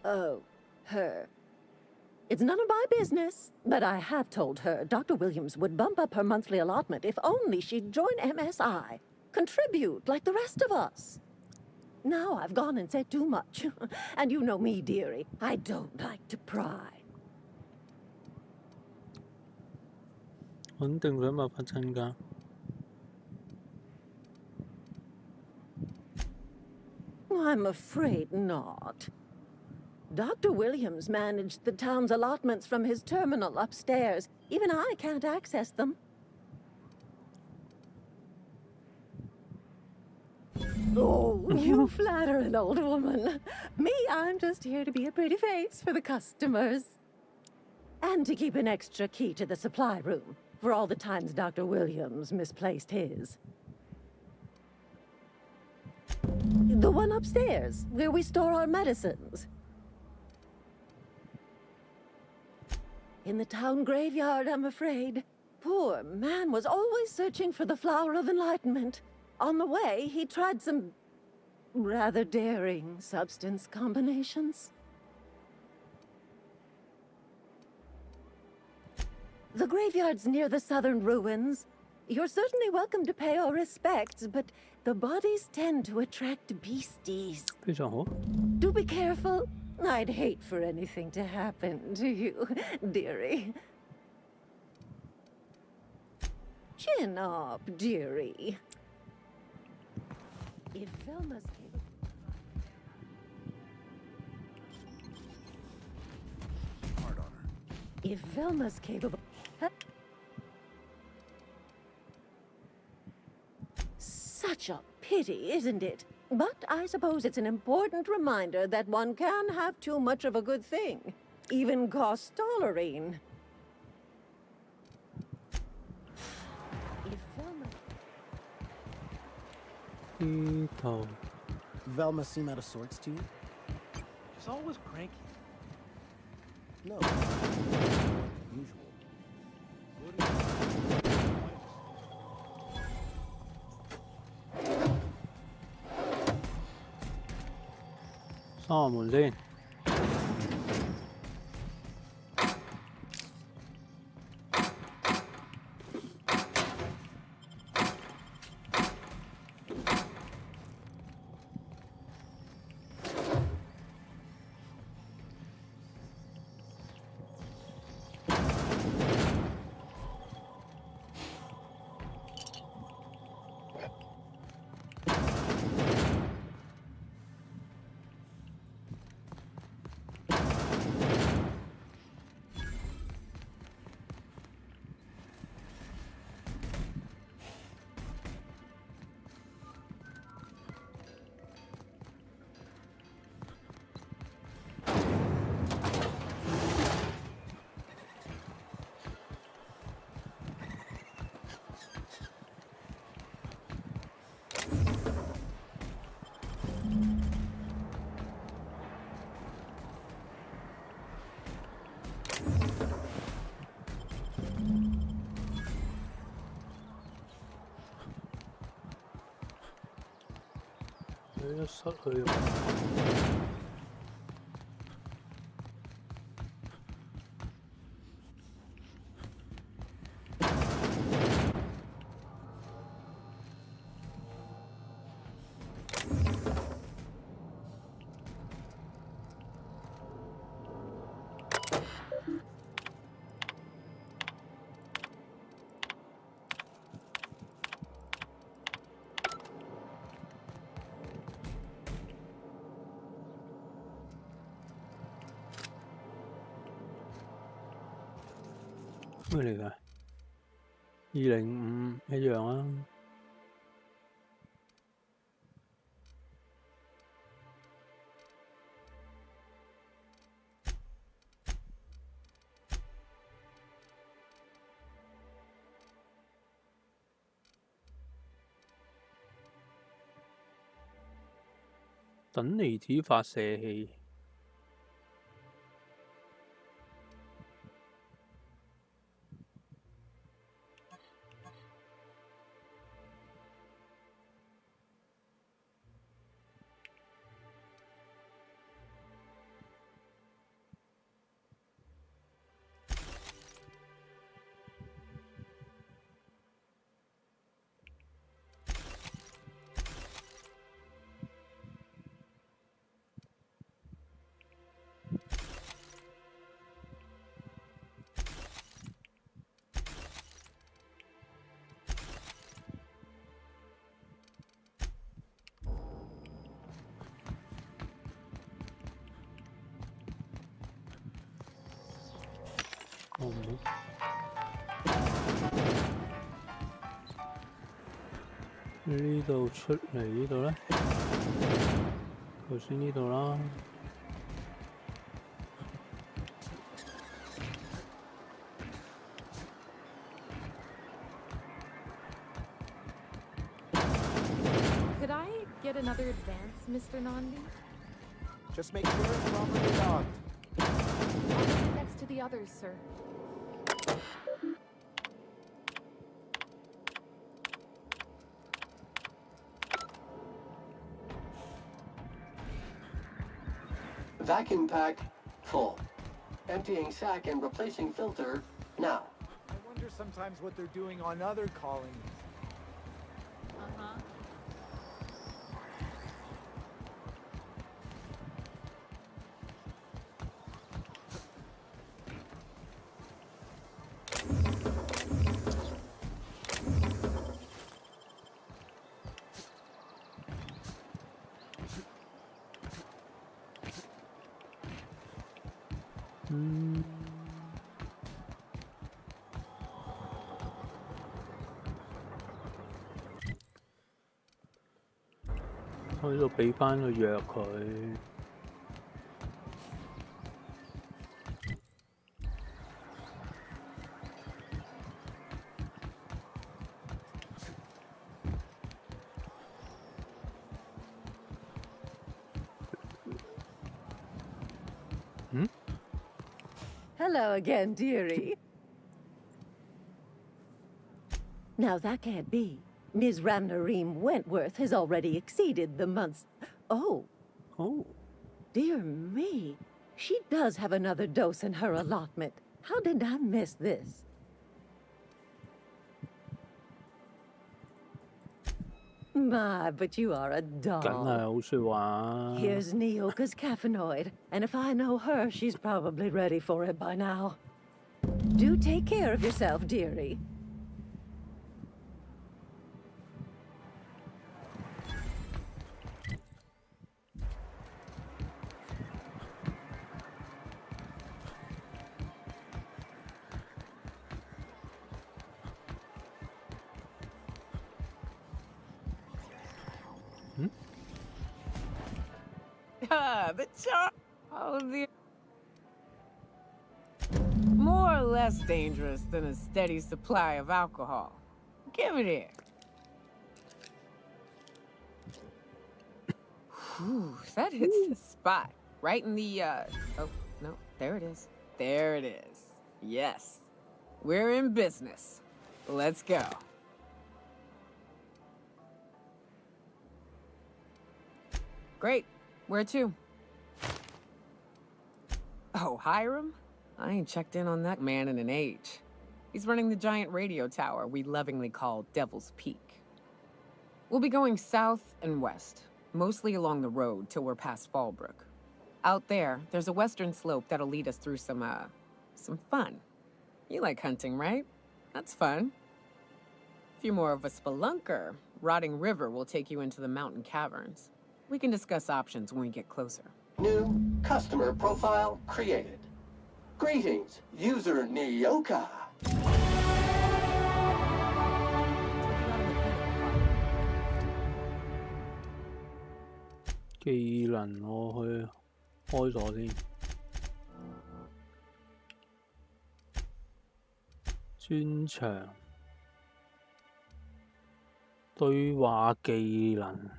S15: Oh, her. It's none of my business, but I have told her Dr. Williams would bump up her monthly allotment if only she'd join MSI. Contribute like the rest of us. Now I've gone and said too much. And you know me, dearie. I don't like to pry.
S1: 肯定想辦法增加。
S15: I'm afraid not. Dr. Williams managed the town's allotments from his terminal upstairs. Even I can't access them. Oh, you flatter an old woman. Me, I'm just here to be a pretty face for the customers. And to keep an extra key to the supply room, for all the times Dr. Williams misplaced his. The one upstairs, where we store our medicines. In the town graveyard, I'm afraid. Poor man was always searching for the flower of enlightenment. On the way, he tried some rather daring substance combinations. The graveyard's near the southern ruins. You're certainly welcome to pay our respects, but the bodies tend to attract beasties. Do be careful. I'd hate for anything to happen to you, dearie. Chin up, dearie. If Velma's capable...
S16: Hard on her.
S15: If Velma's capable... Such a pity, isn't it? But I suppose it's an important reminder that one can have too much of a good thing. Even cost tolerine. If Velma...
S17: Velma seem out of sorts to you?
S18: She's always cranky.
S17: No. Usual.
S1: 門先。一失去。咩嚟㗎？205一樣啊。等離子發射器。呢度出嚟呢度咧，頭先呢度啦。
S8: Could I get another advance, Mr. Nandi?
S17: Just make sure it's properly logged.
S8: I'll leave it next to the others, sir.
S11: Vacuum pack full. Emptying sack and replacing filter now.
S17: I wonder sometimes what they're doing on other colonies.
S1: Ừ. 我呢度俾翻個藥佢。
S15: Hello again, dearie. Now that can't be. Ms. Ramnareem Wentworth has already exceeded the month's... Oh.
S1: Oh.
S15: Dear me. She does have another dose in her allotment. How did I miss this? My, but you are a doll.
S1: 梗係好説話。
S15: Here's Neoka's caffeinoid, and if I know her, she's probably ready for it by now. Do take care of yourself, dearie.
S13: The char... Oh, the... More or less dangerous than a steady supply of alcohol. Give it here. Whew, that hits the spot. Right in the, Oh, no, there it is. There it is. Yes. We're in business. Let's go. Great. Where to? Oh, Hiram? I ain't checked in on that man in an age. He's running the giant radio tower we lovingly call Devil's Peak. We'll be going south and west, mostly along the road till we're past Fallbrook. Out there, there's a western slope that'll lead us through some fun. You like hunting, right? That's fun. If you're more of a spelunker, Rotting River will take you into the mountain caverns. We can discuss options when we get closer.
S11: New customer profile created. Greetings, user Nyoka.
S1: 技能我去開咗先。專長對話技能。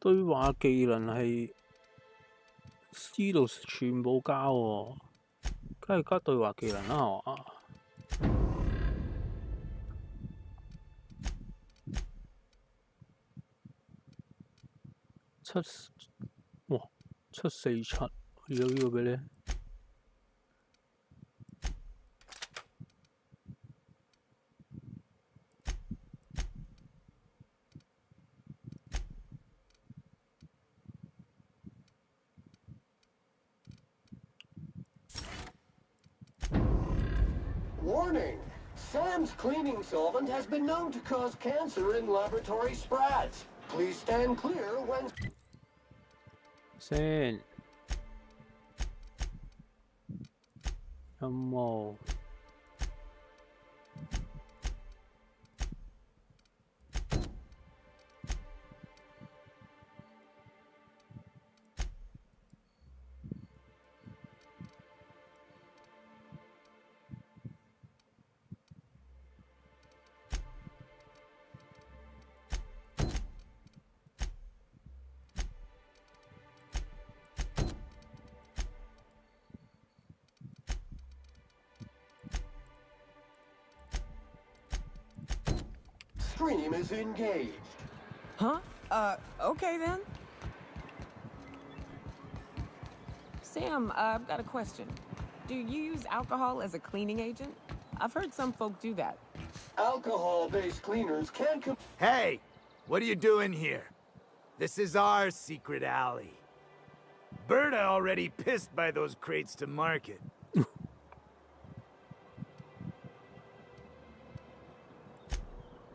S1: 對話技能係呢度全部加喎，梗係加對話技能啦，係嘛？哇747，有呢個俾你。
S11: Warning! Sam's cleaning solvent has been known to cause cancer in laboratory sprats. Please stand clear when...
S1: Sen. More.
S11: Stream is engaged.
S13: Huh? Okay then. Sam, I've got a question. Do you use alcohol as a cleaning agent? I've heard some folk do that.
S11: Alcohol-based cleaners can...
S17: Hey! What are you doing here? This is our secret alley. Berta already pissed by those crates to market.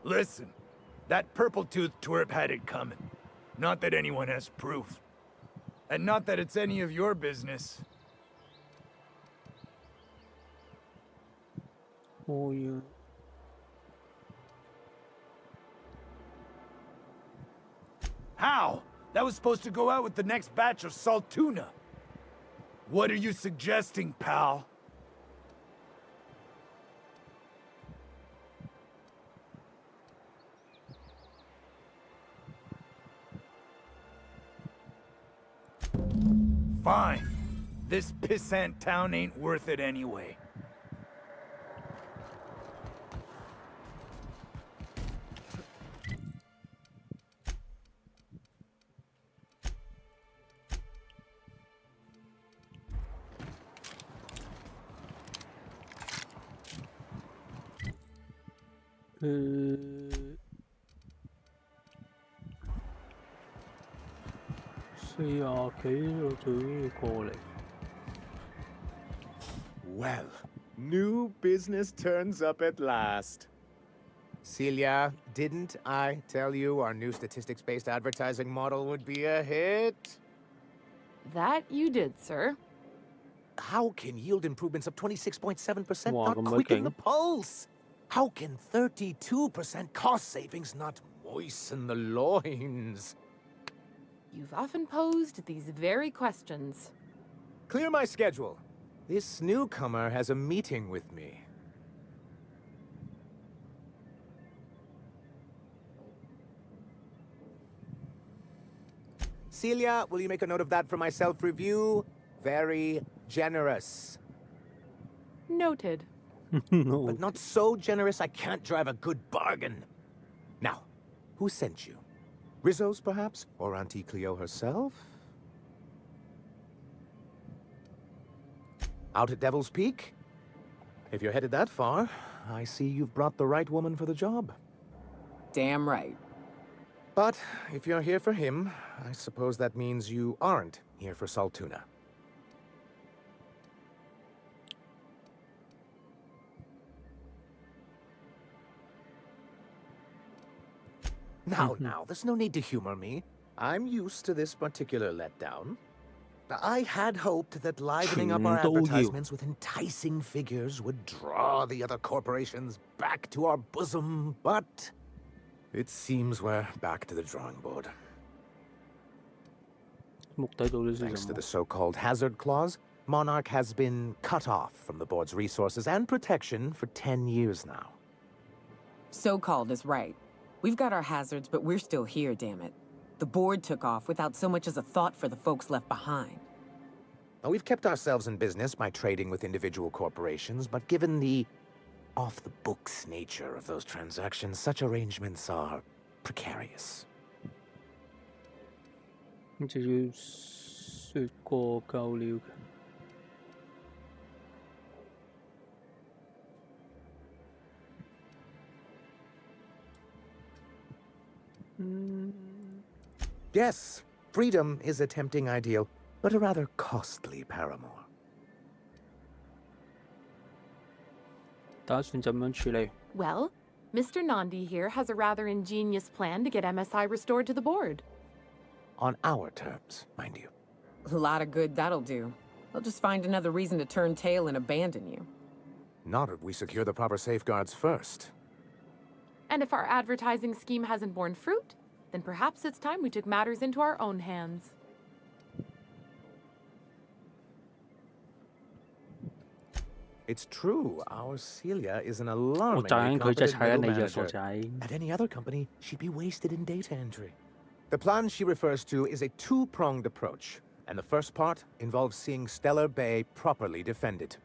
S17: Listen, that purple-toothed twerp had it coming. Not that anyone has proof. And not that it's any of your business.
S1: Oh, yeah.
S17: How? That was supposed to go out with the next batch of salt tuna. What are you suggesting, pal? Fine. This pissant town ain't worth it anyway.
S19: Well, new business turns up at last. Celia, didn't I tell you our new statistics-based advertising model would be a hit?
S13: That you did, sir.
S19: How can yield improvements of 26.7%
S1: Wow,
S19: not quicken the pulse? How can 32% cost savings not moisten the loins?
S13: You've often posed these very questions.
S19: Clear my schedule. This newcomer has a meeting with me. Celia, will you make a note of that for my self-review? Very generous.
S13: Noted.
S1: No.
S19: But not so generous I can't drive a good bargain. Now, who sent you? Rizzo's, perhaps? Or Auntie Cleo herself? Out at Devil's Peak? If you're headed that far, I see you've brought the right woman for the job.
S13: Damn right.
S19: But if you're here for him, I suppose that means you aren't here for salt tuna. Now, there's no need to humor me. I'm used to this particular letdown. I had hoped that livening up our advertisements with enticing figures would draw the other corporations back to our bosom, but it seems we're back to the drawing board. Thanks to the so-called hazard clause, Monarch has been cut off from the board's resources and protection for 10 years now.
S13: So-called is right. We've got our hazards, but we're still here, damn it. The board took off without so much as a thought for the folks left behind.
S19: Now, we've kept ourselves in business by trading with individual corporations, but given the off-the-books nature of those transactions, such arrangements are precarious. Yes, freedom is a tempting ideal, but a rather costly paramour.
S1: 打算怎樣處理？
S20: Well, Mr. Nandi here has a rather ingenious plan to get MSI restored to the board.
S19: On our terms, mind you.
S13: A lot of good that'll do. They'll just find another reason to turn tail and abandon you.
S19: Not if we secure the proper safeguards first.
S20: And if our advertising scheme hasn't borne fruit, then perhaps it's time we took matters into our own hands.
S19: It's true, our Celia is an alarmingly
S1: 我讚佢真係
S19: competent
S1: 踩緊
S19: middle
S1: 你嘅傻
S19: manager.
S1: 仔。
S19: At any other company, she'd be wasted in data entry. The plan she refers to is a two-pronged approach, and the first part involves seeing Stellar Bay properly defended.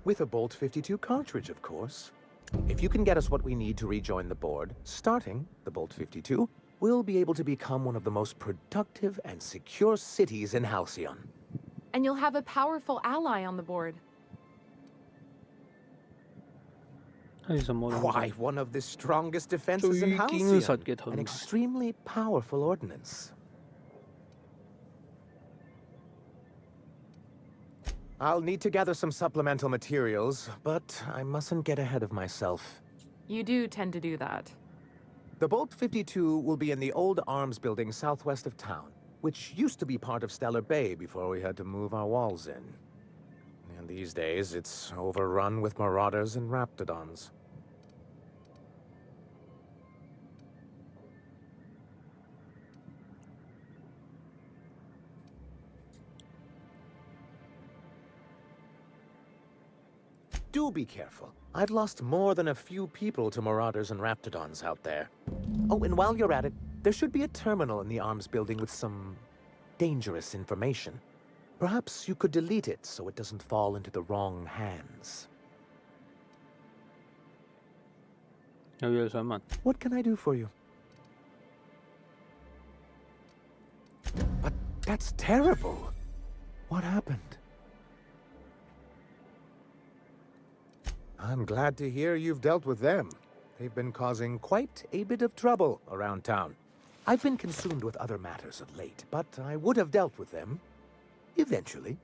S19: With a Bolt 52 cartridge, of course. If you can get us what we need to rejoin the board, starting the Bolt 52, we'll be able to become one of the most productive and secure cities in Halcyon.
S20: And you'll have a powerful ally on the board.
S19: Why, one of the strongest defenses in Halcyon. An extremely powerful ordnance. I'll need to gather some supplemental materials, but I mustn't get ahead of myself.
S20: You do tend to do that.
S19: The Bolt 52 will be in the old arms building southwest of town, which used to be part of Stellar Bay before we had to move our walls in. And these days, it's overrun with marauders and raptidons. Do be careful. I've lost more than a few people to marauders and raptidons out there. Oh, and while you're at it, there should be a terminal in the arms building with some dangerous information. Perhaps you could delete it so it doesn't fall into the wrong hands. What can I do for you? But that's terrible. What happened? I'm glad to hear you've dealt with them. They've been causing quite a bit of trouble around town. I've been consumed with other matters of late, but I would have dealt with them eventually.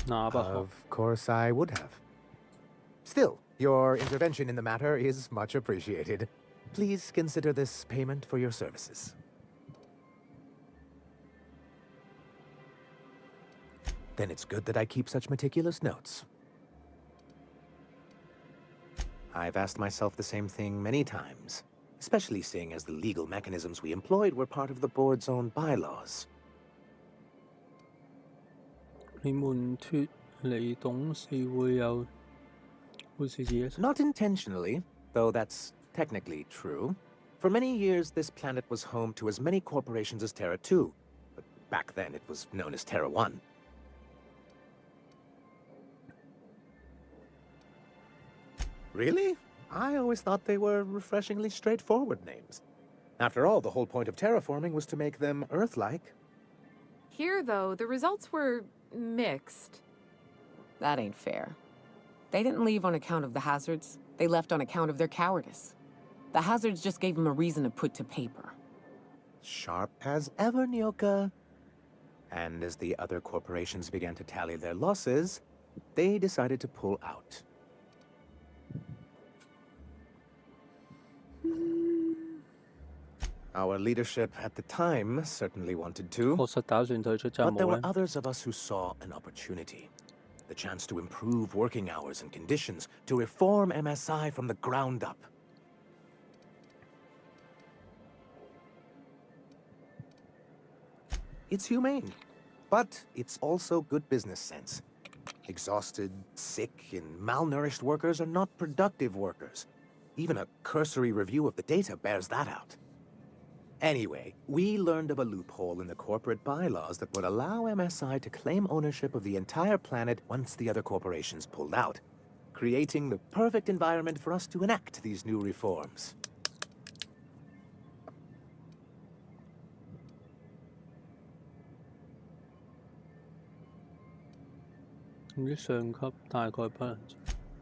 S19: Of course I would have. Still, your intervention in the matter is much appreciated. Please consider this payment for your services. Then it's good that I keep such meticulous notes. I've asked myself the same thing many times, especially seeing as the legal mechanisms we employed were part of the board's own bylaws. Not intentionally, though that's technically true. For many years, this planet was home to as many corporations as Terra 2, but back then it was known as Terra 1. Really? I always thought they were refreshingly straightforward names. After all, the whole point of terraforming was to make them Earth-like.
S20: Here, though, the results were mixed.
S13: That ain't fair. They didn't leave on account of the hazards. They left on account of their cowardice. The hazards just gave them a reason to put to paper.
S19: Sharp as ever, Nyoka. And as the other corporations began to tally their losses, they decided to pull out. Our leadership at the time certainly wanted to, but there were others of us who saw an opportunity. The chance to improve working hours and conditions, to reform MSI from the ground up. It's humane, but it's also good business sense. Exhausted, sick, and malnourished workers are not productive workers. Even a cursory review of the data bears that out. Anyway, we learned of a loophole in the corporate bylaws that would allow MSI to claim ownership of the entire planet once the other corporations pulled out, creating the perfect environment for us to enact these new reforms.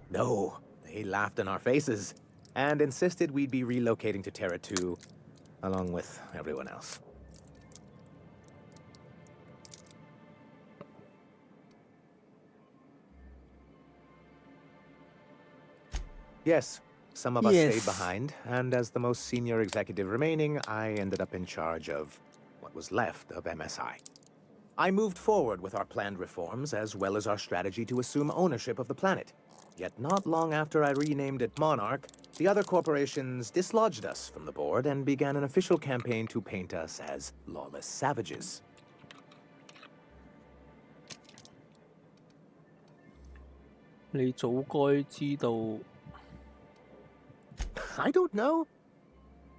S19: No, they laughed in our faces and insisted we'd be relocating to Terra 2, along with everyone else. Yes, some of us stayed behind, and as the most senior executive remaining, I ended up in charge of what was left of MSI. I moved forward with our planned reforms, as well as our strategy to assume ownership of the planet. Yet not long after I renamed it Monarch, the other corporations dislodged us from the board and began an official campaign to paint us as lawless savages.
S1: 你早該知道。
S19: I don't know.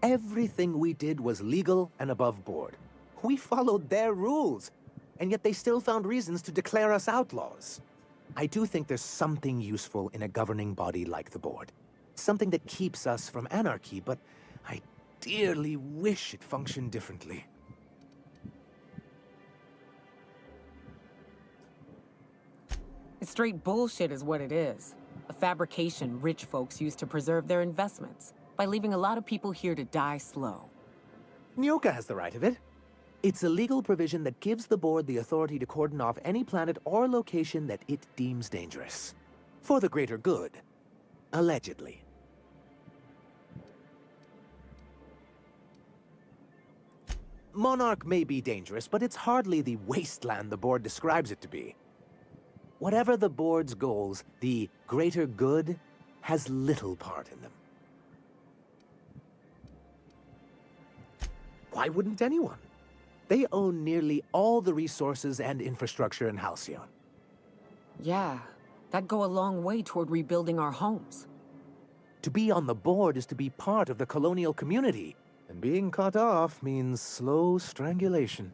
S19: Everything we did was legal and above board. We followed their rules, and yet they still found reasons to declare us outlaws. I do think there's something useful in a governing body like the board. Something that keeps us from anarchy, but I dearly wish it functioned differently.
S13: It's straight bullshit is what it is. A fabrication rich folks use to preserve their investments by leaving a lot of people here to die slow.
S19: Nyoka has the right of it. It's a legal provision that gives the board the authority to cordon off any planet or location that it deems dangerous. For the greater good. Allegedly. Monarch may be dangerous, but it's hardly the wasteland the board describes it to be. Whatever the board's goals, the greater good has little part in them. Why wouldn't anyone? They own nearly all the resources and infrastructure in Halcyon.
S13: Yeah, that'd go a long way toward rebuilding our homes.
S19: To be on the board is to be part of the colonial community, and being cut off means slow strangulation.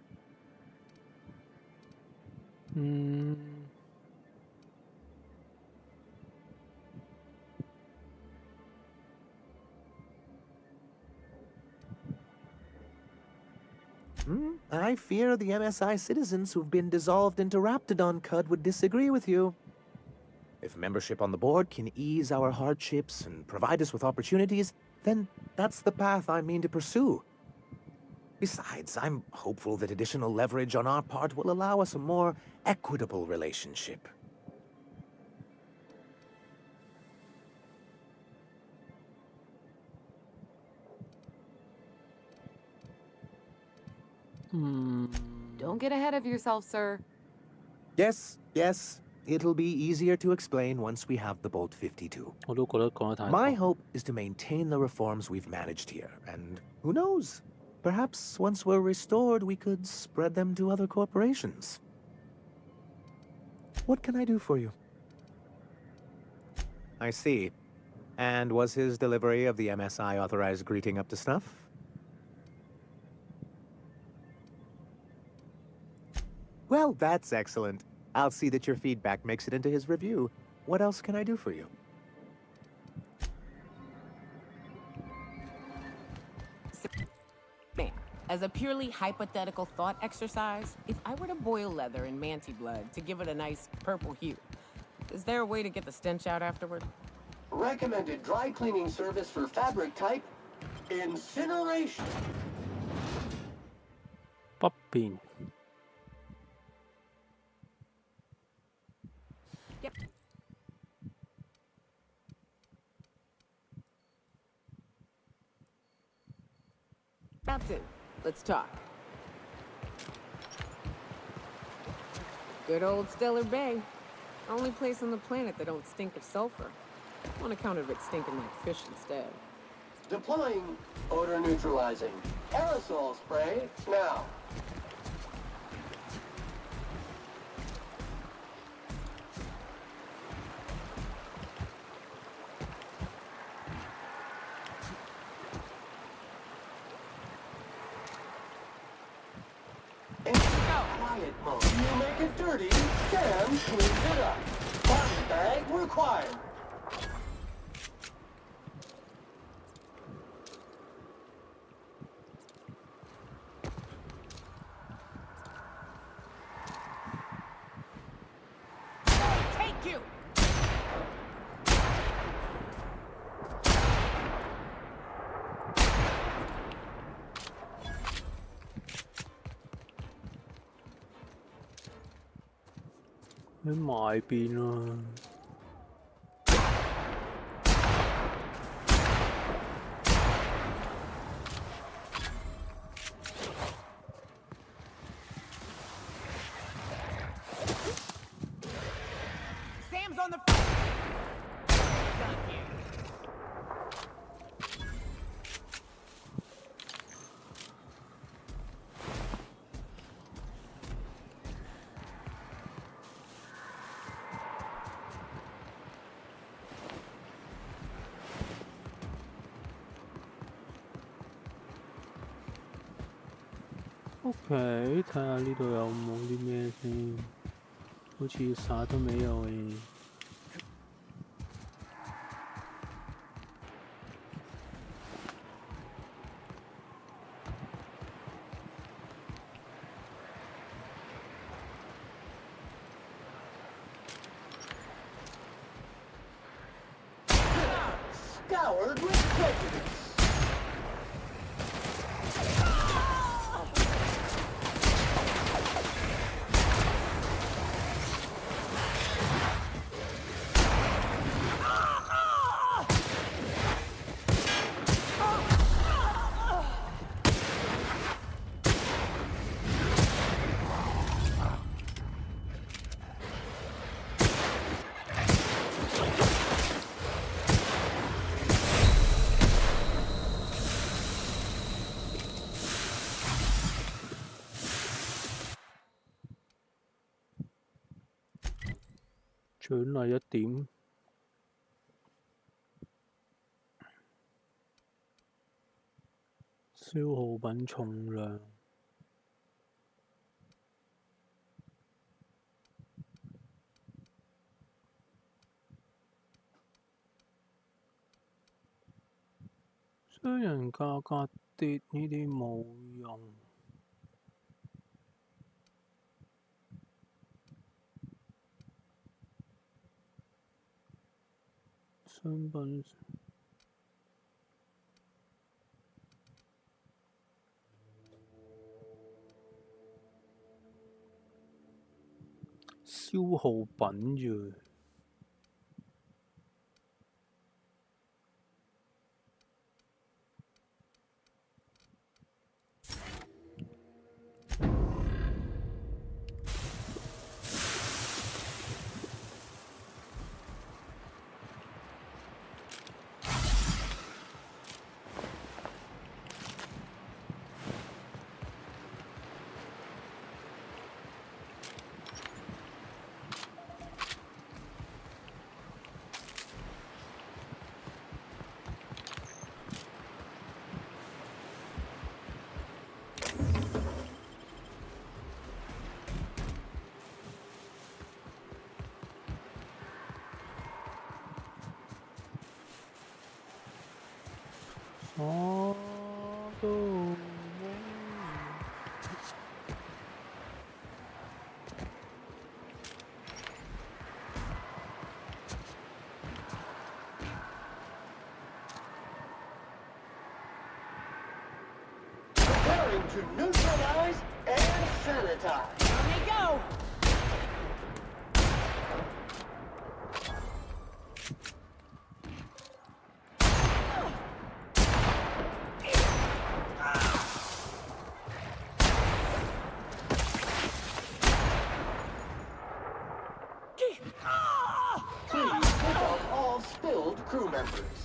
S19: I fear the MSI citizens who've been dissolved into Raptidon Cud would disagree with you. If membership on the board can ease our hardships and provide us with opportunities, then that's the path I mean to pursue. Besides, I'm hopeful that additional leverage on our part will allow us a more equitable relationship.
S20: Don't get ahead of yourself, sir.
S19: Yes. It'll be easier to explain once we have the Bolt 52. My hope is to maintain the reforms we've managed here, and who knows? Perhaps once we're restored, we could spread them to other corporations. What can I do for you? I see. And was his delivery of the MSI authorized greeting up to snuff? Well, that's excellent. I'll see that your feedback makes it into his review. What else can I do for you?
S13: As a purely hypothetical thought exercise, if I were to boil leather in Manti blood to give it a nice purple hue, is there a way to get the stench out afterward?
S11: Recommended dry cleaning service for fabric type, incineration.
S1: Popping.
S13: Yep. Captain, let's talk. Good old Stellar Bay. Only place on the planet that don't stink of sulfur. On account of it stinking like fish instead.
S11: Deploying odor neutralizing aerosol spray now. In quiet mode, you make it dirty, Sam cleans it up. Body bag required.
S13: Take you!
S1: 喺埋邊啊！OK， 睇下呢度有冇啲咩先，好似啥都沒有誒。
S11: Scoured with prejudice.
S1: 獎勵1點，消耗品重量，商人價格跌呢啲冇用。商品消耗品啫。我都冇。
S11: Preparing to neutralize and sanitize.
S13: Here we go!
S11: Please pick up all spilled crew members.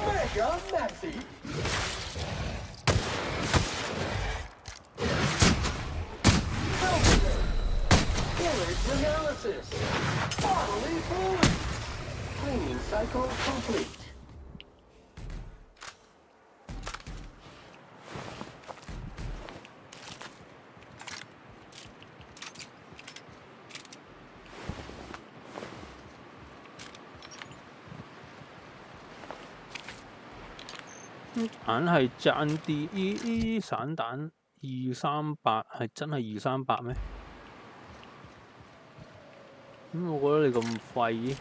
S11: Mega Maxi. Filter. Image analysis. Bodily fluid. Cleaning cycle complete.
S1: 硬係賺啲呢啲散彈238係真係238咩？我覺得你咁廢。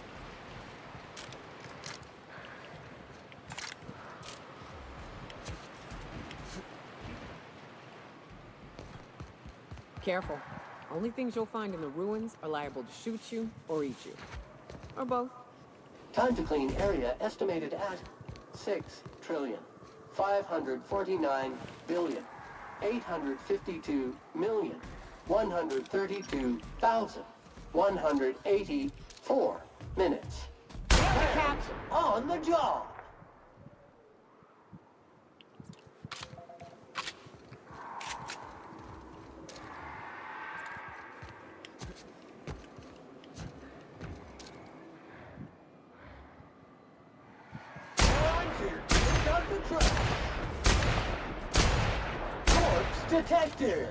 S13: careful. Only things you'll find in the ruins are liable to shoot you or eat you. Or both.
S11: Time to clean area estimated at 6,549,852,132,184 minutes. Cat on the job! Corpse detected!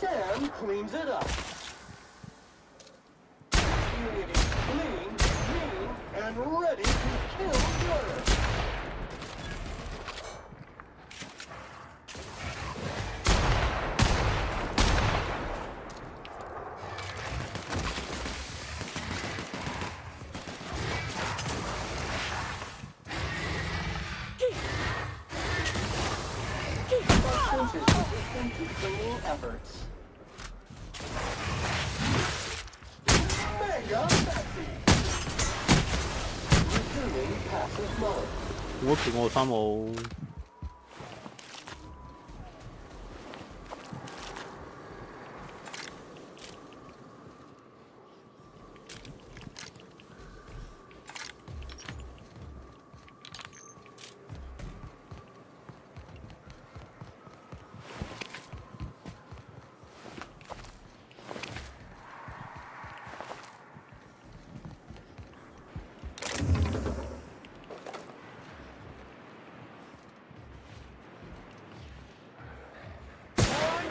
S11: Sam cleans it up. Unit is clean, mean, and ready to kill murder. Cleaning efforts. Mega messy. Resuming passive mode.
S1: 我見我三冇。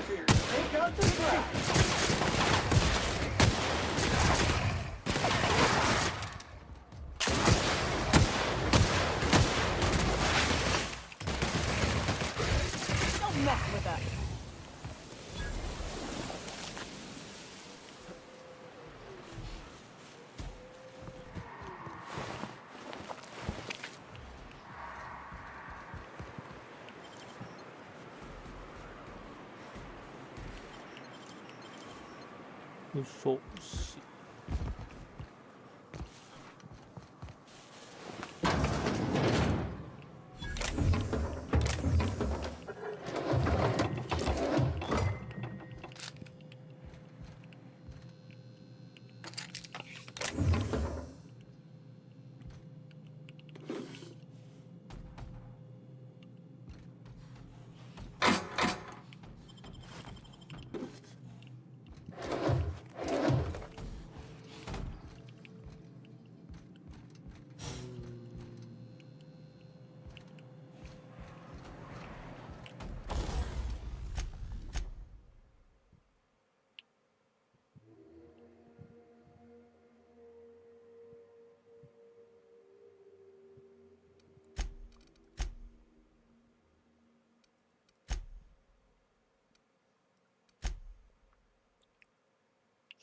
S11: Take out the trash.
S13: Don't mess with us.
S1: Sauce.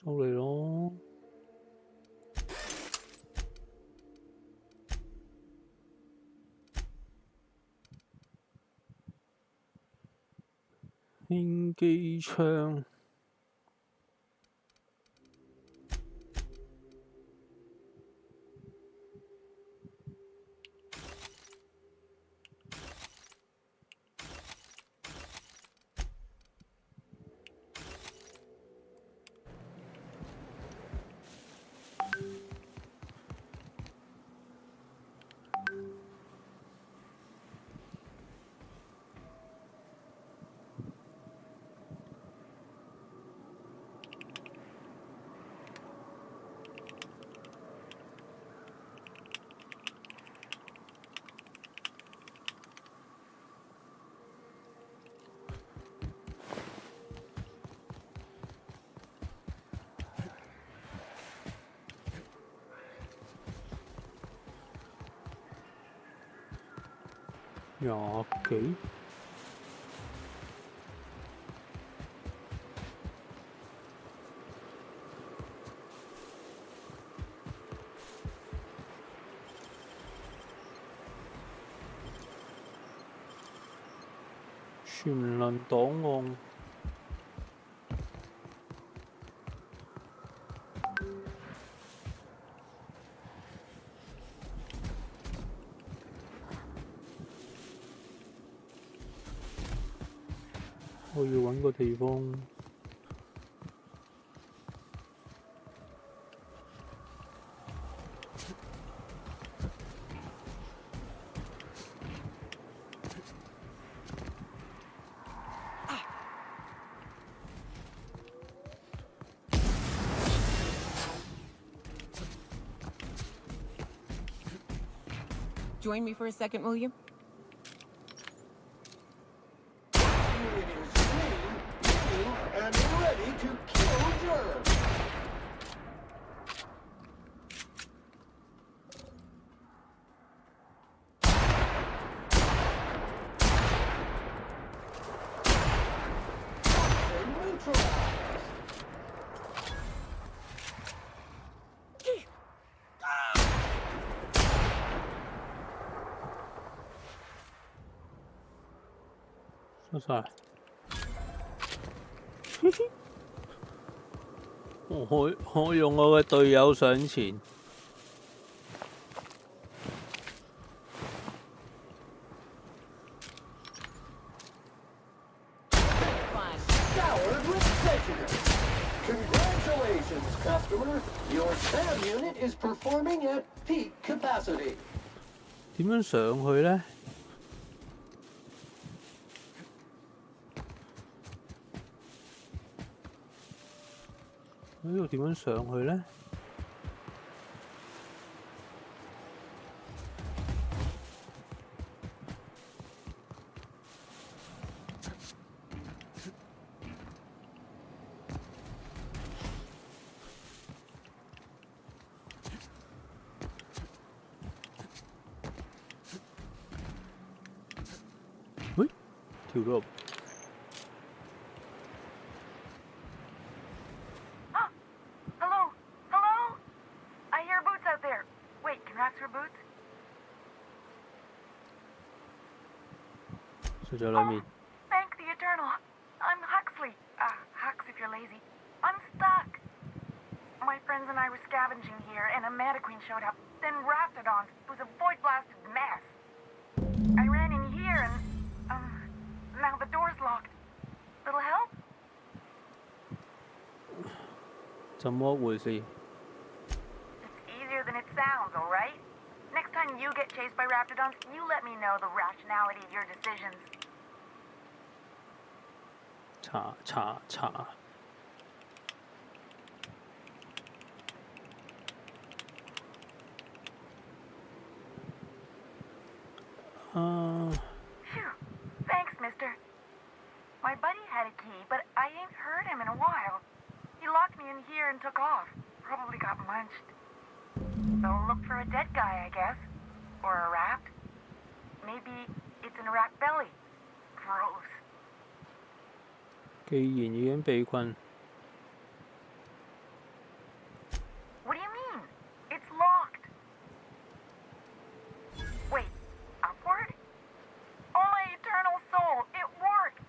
S1: 收嚟咯。輕機槍。廿幾。全能檔案。我要揾個地方。
S13: Join me for a second, will you?
S11: And ready to kill germs.
S1: Sao rồi? 我用我嘅隊友上前。
S11: Scoured with prejudice. Congratulations, customer. Your SAM unit is performing at peak capacity.
S1: 點樣上去呢？呢度點樣上去呢？喂，跳咗入。
S21: Thank the Eternal. I'm Huxley. Hux if you're lazy. I'm stuck. My friends and I were scavenging here, and a Meta Queen showed up. Then Raptidons. It was a void-blasted mess. I ran in here, and, now the door's locked. Little help?
S1: 怎麼回事？
S21: It's easier than it sounds, all right? Next time you get chased by Raptidons, you let me know the rationality of your decisions.
S1: 查。
S21: Phew. Thanks, mister. My buddy had a key, but I ain't heard him in a while. He locked me in here and took off. Probably got munched. So look for a dead guy, I guess. Or a rat. Maybe it's in a rat belly. Gross.
S1: 既然已經被困，
S21: What do you mean? It's locked. Wait, upward? Oh, my eternal soul, it worked!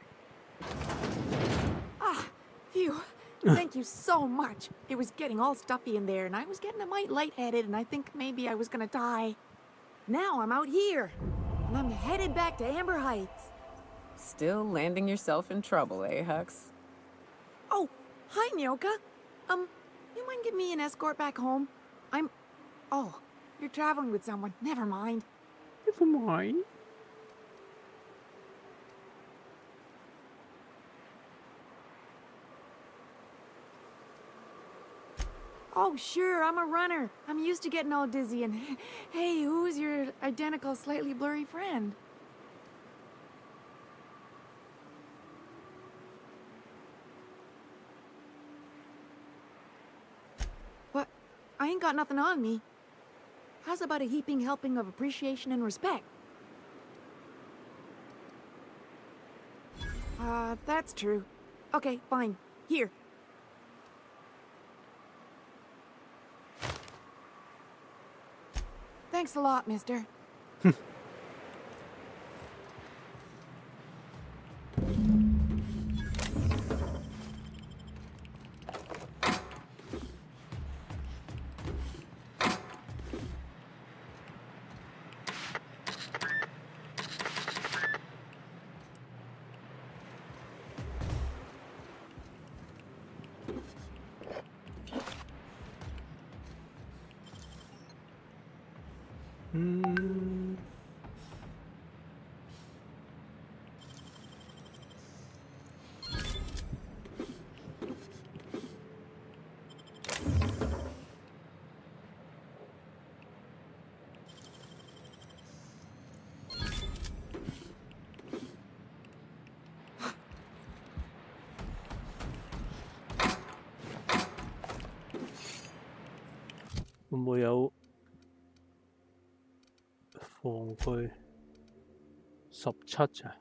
S20: Phew. Thank you so much. It was getting all stuffy in there, and I was getting a mite lightheaded, and I think maybe I was gonna die. Now I'm out here, and I'm headed back to Amber Heights.
S13: Still landing yourself in trouble, eh, Hux?
S20: Oh, hi, Nyoka. You mind giving me an escort back home? Oh, you're traveling with someone. Never mind.
S1: Never mind.
S20: Oh, sure, I'm a runner. I'm used to getting all dizzy, and hey, who's your identical, slightly blurry friend? But I ain't got nothing on me. How's about a heaping helping of appreciation and respect? That's true. Okay, fine. Here. Thanks a lot, mister.
S1: 會唔會有防具17咋？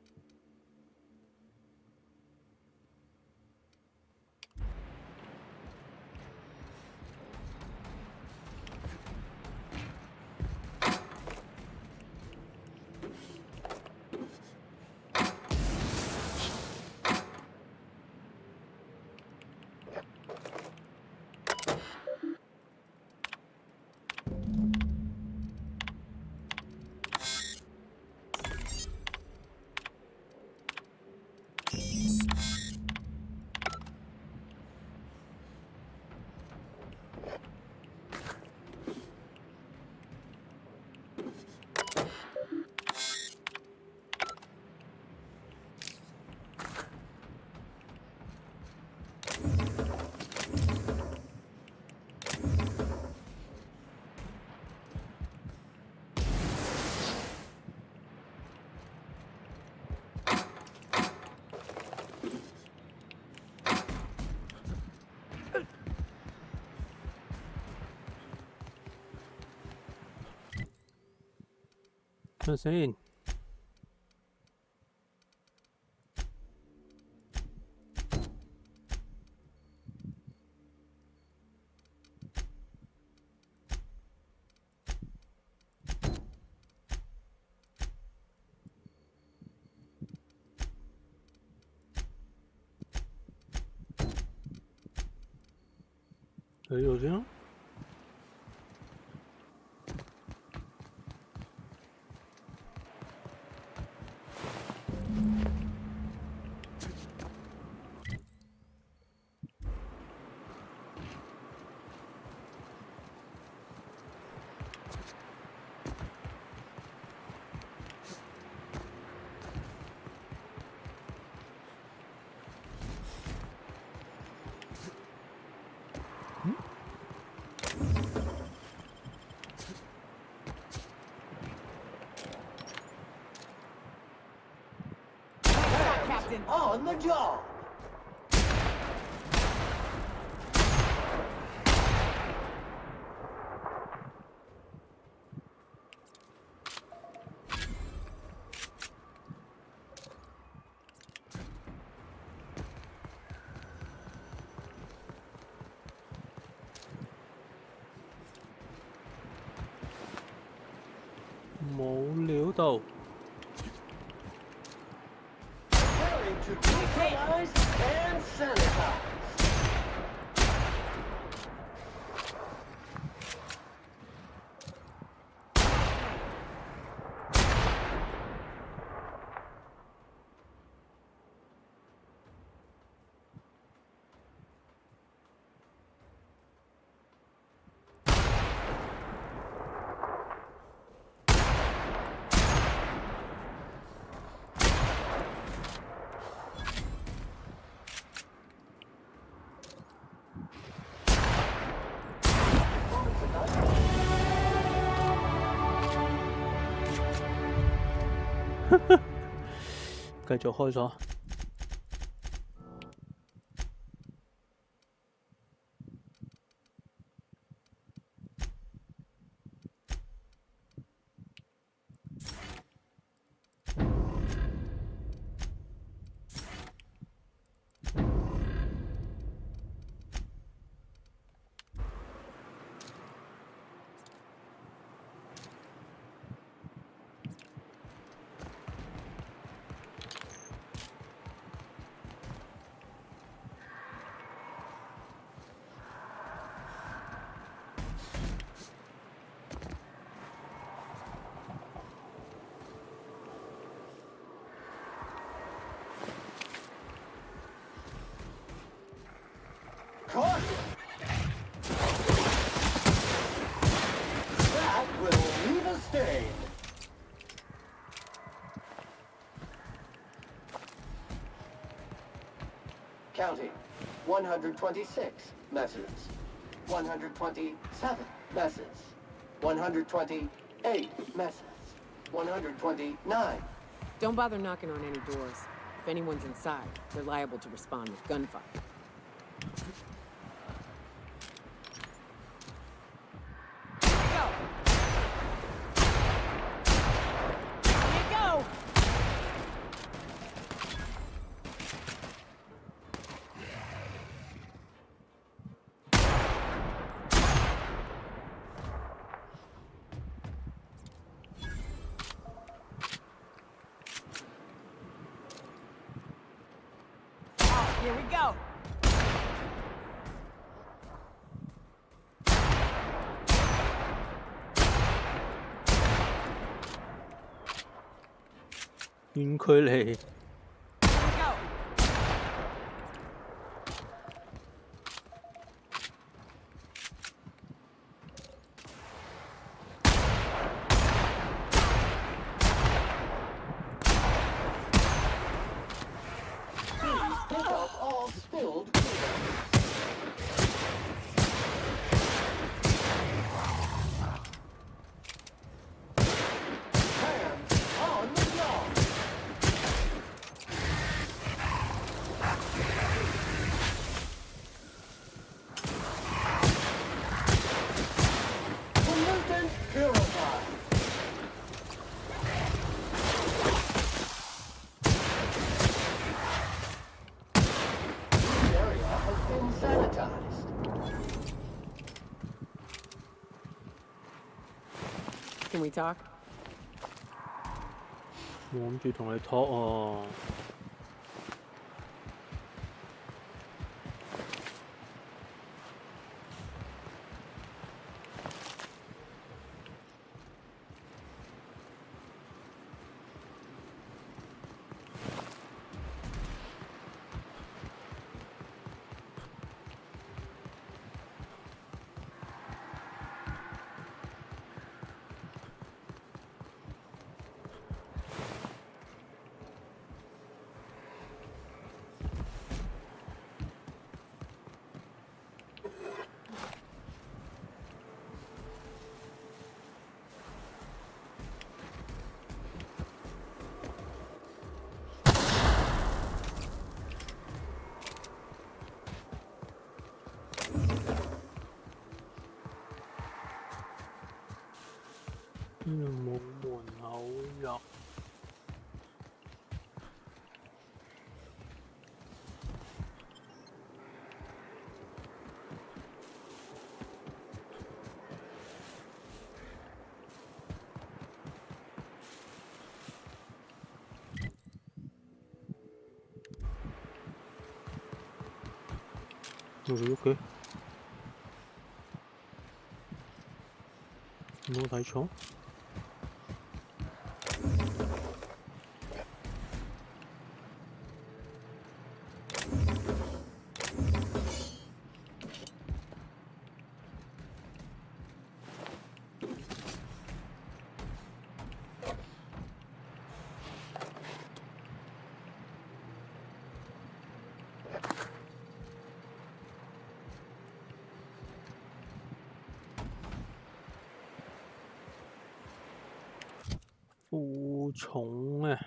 S1: 睇下先。睇咗先。
S11: On the job.
S1: 冇料到。
S11: To neutralize and sanitize.
S1: 繼續開咗。
S11: sustain. Counting. 126 messes. 127 messes. 128 messes. 129.
S13: Don't bother knocking on any doors. If anyone's inside, they're liable to respond with gunfire. Here we go.
S1: 遠距離。
S11: Pick up all spilled hands on the block. Pollutant purified. Sanitized.
S13: Can we talk?
S1: 我諗住同你talk啊。冇門口入。OK， 冇睇錯。負重啊！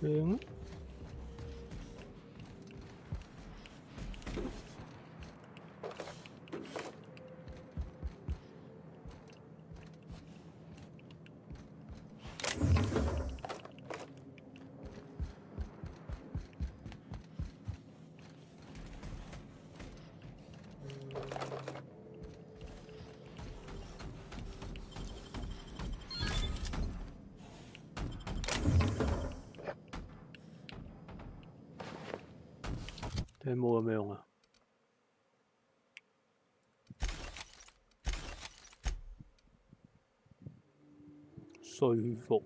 S1: 行。睇冇有咩用啊？說服。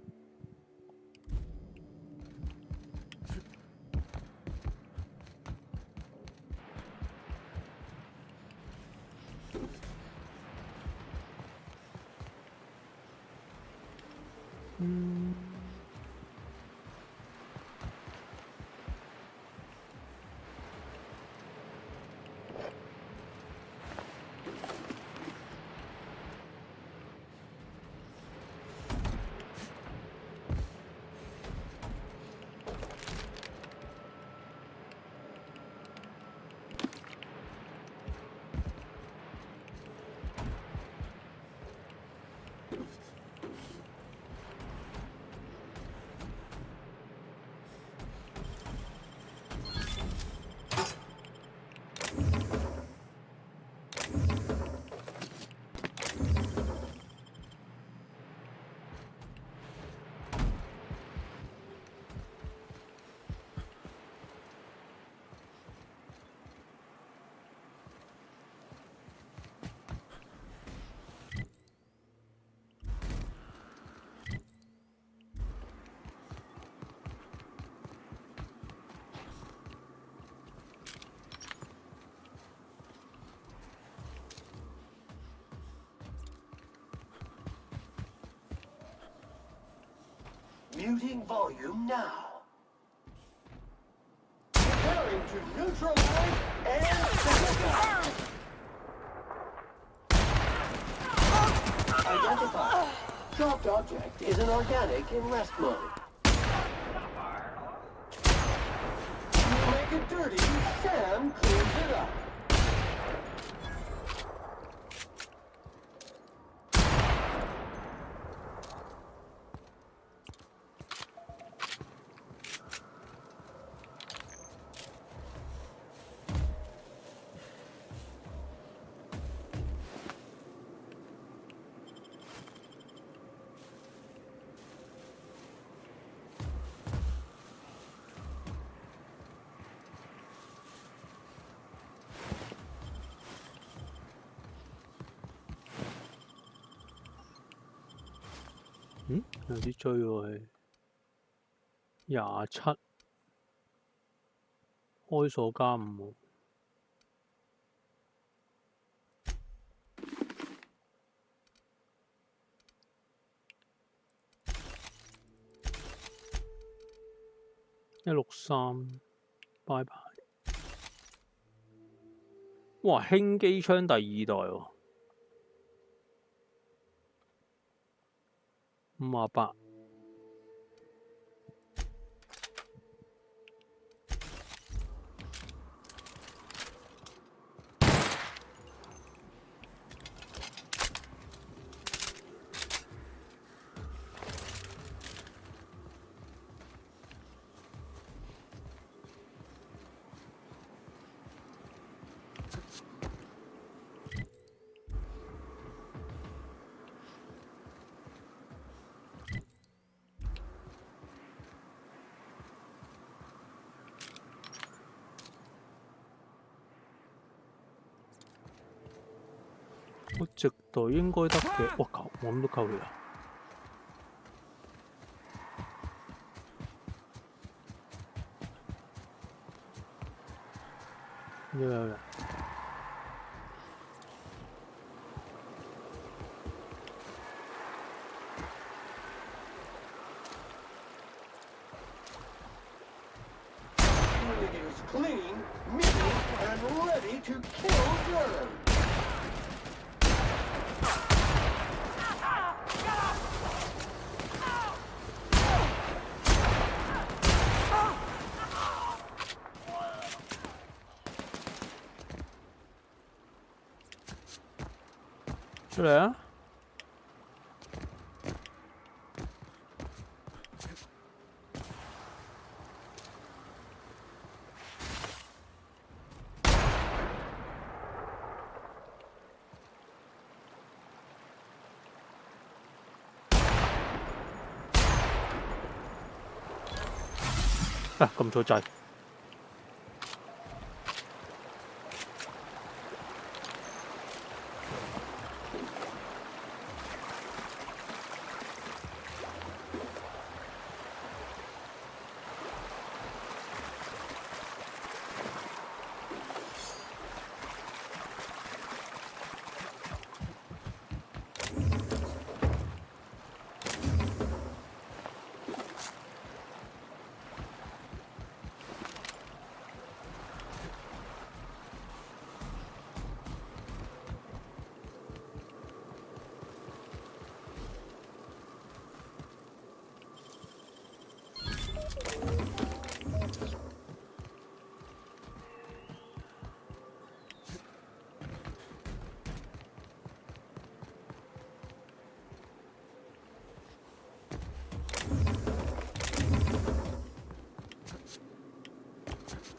S11: Muting volume now. Preparing to neutralize and sabotage. Identified. Dropped object is an organic in rest mode. You make it dirty, Sam cleans it up.
S1: 有啲追喎，27開鎖加5喎。163，拜拜。哇，輕機槍第2代喎。58。我直隊應該得嘅，哇夠，我諗都夠嘅啦。有人。
S11: Clean, meaty, and ready to kill germs.
S1: 出来啊！啊，撳錯掣。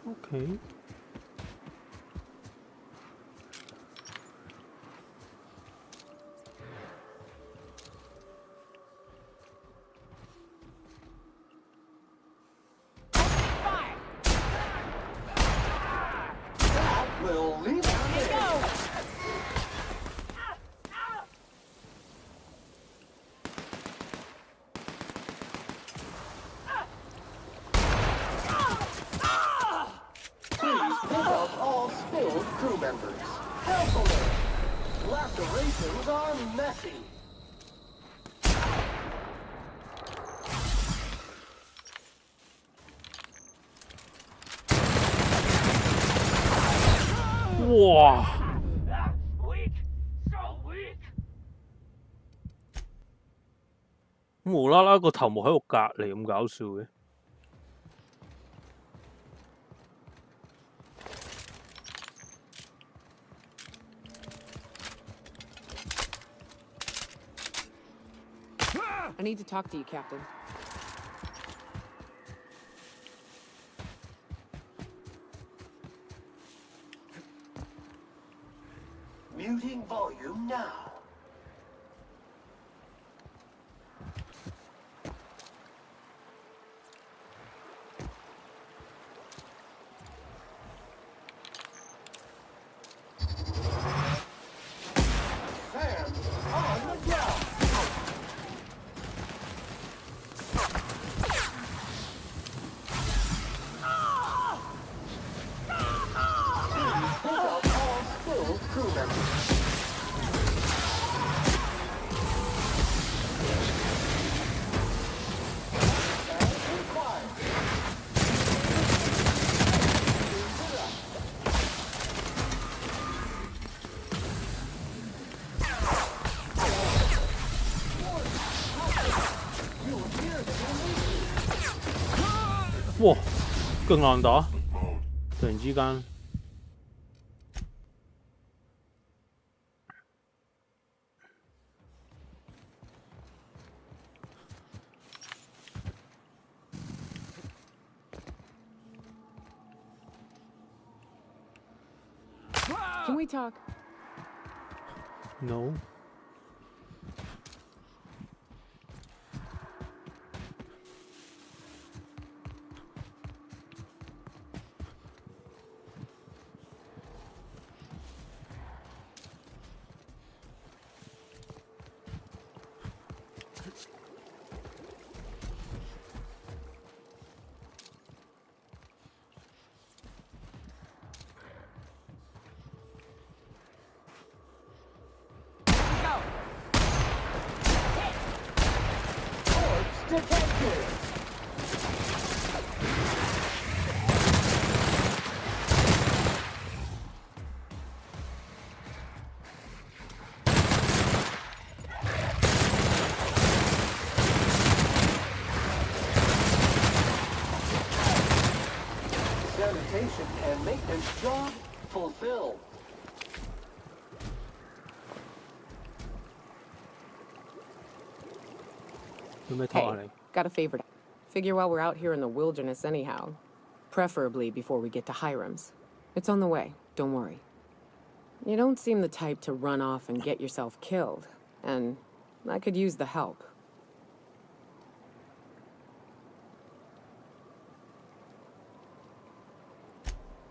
S1: Okay.
S11: We'll leave it there. Please pick up all spilled crew members. Help alert. Lacerations are messy.
S1: Wow. 無啦啦個頭目喺度隔離咁搞笑嘅。
S13: I need to talk to you, Captain.
S11: Muting volume now. Sam, on the ground. Pick up all spilled crew members. As
S1: 哇，勁難打！突然之間，Can
S13: we talk?
S1: No.
S11: detected. Sanitation and maintenance job fulfilled.
S13: Hey, got a favor. Figure while we're out here in the wilderness anyhow. Preferably before we get to Hiram's. It's on the way, don't worry. You don't seem the type to run off and get yourself killed, and I could use the help.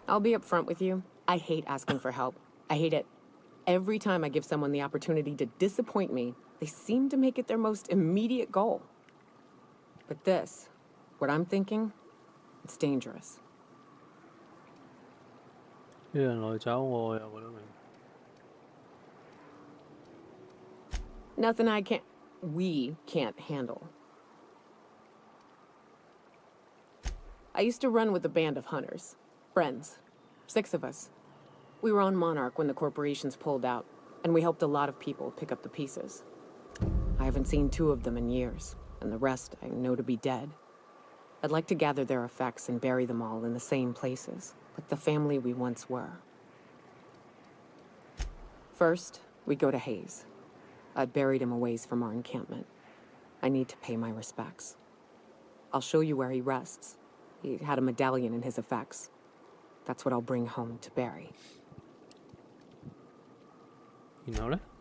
S13: I'll be upfront with you. I hate asking for help. I hate it. Every time I give someone the opportunity to disappoint me, they seem to make it their most immediate goal. But this, what I'm thinking, it's dangerous. Nothing we can't handle. I used to run with a band of hunters. Friends. 6 of us. We were on Monarch when the corporations pulled out, and we helped a lot of people pick up the pieces. I haven't seen 2 of them in years, and the rest I know to be dead. I'd like to gather their effects and bury them all in the same places, like the family we once were. First, we go to Hayes. I buried him a ways from our encampment. I need to pay my respects. I'll show you where he rests. He had a medallion in his effects. That's what I'll bring home to Barry.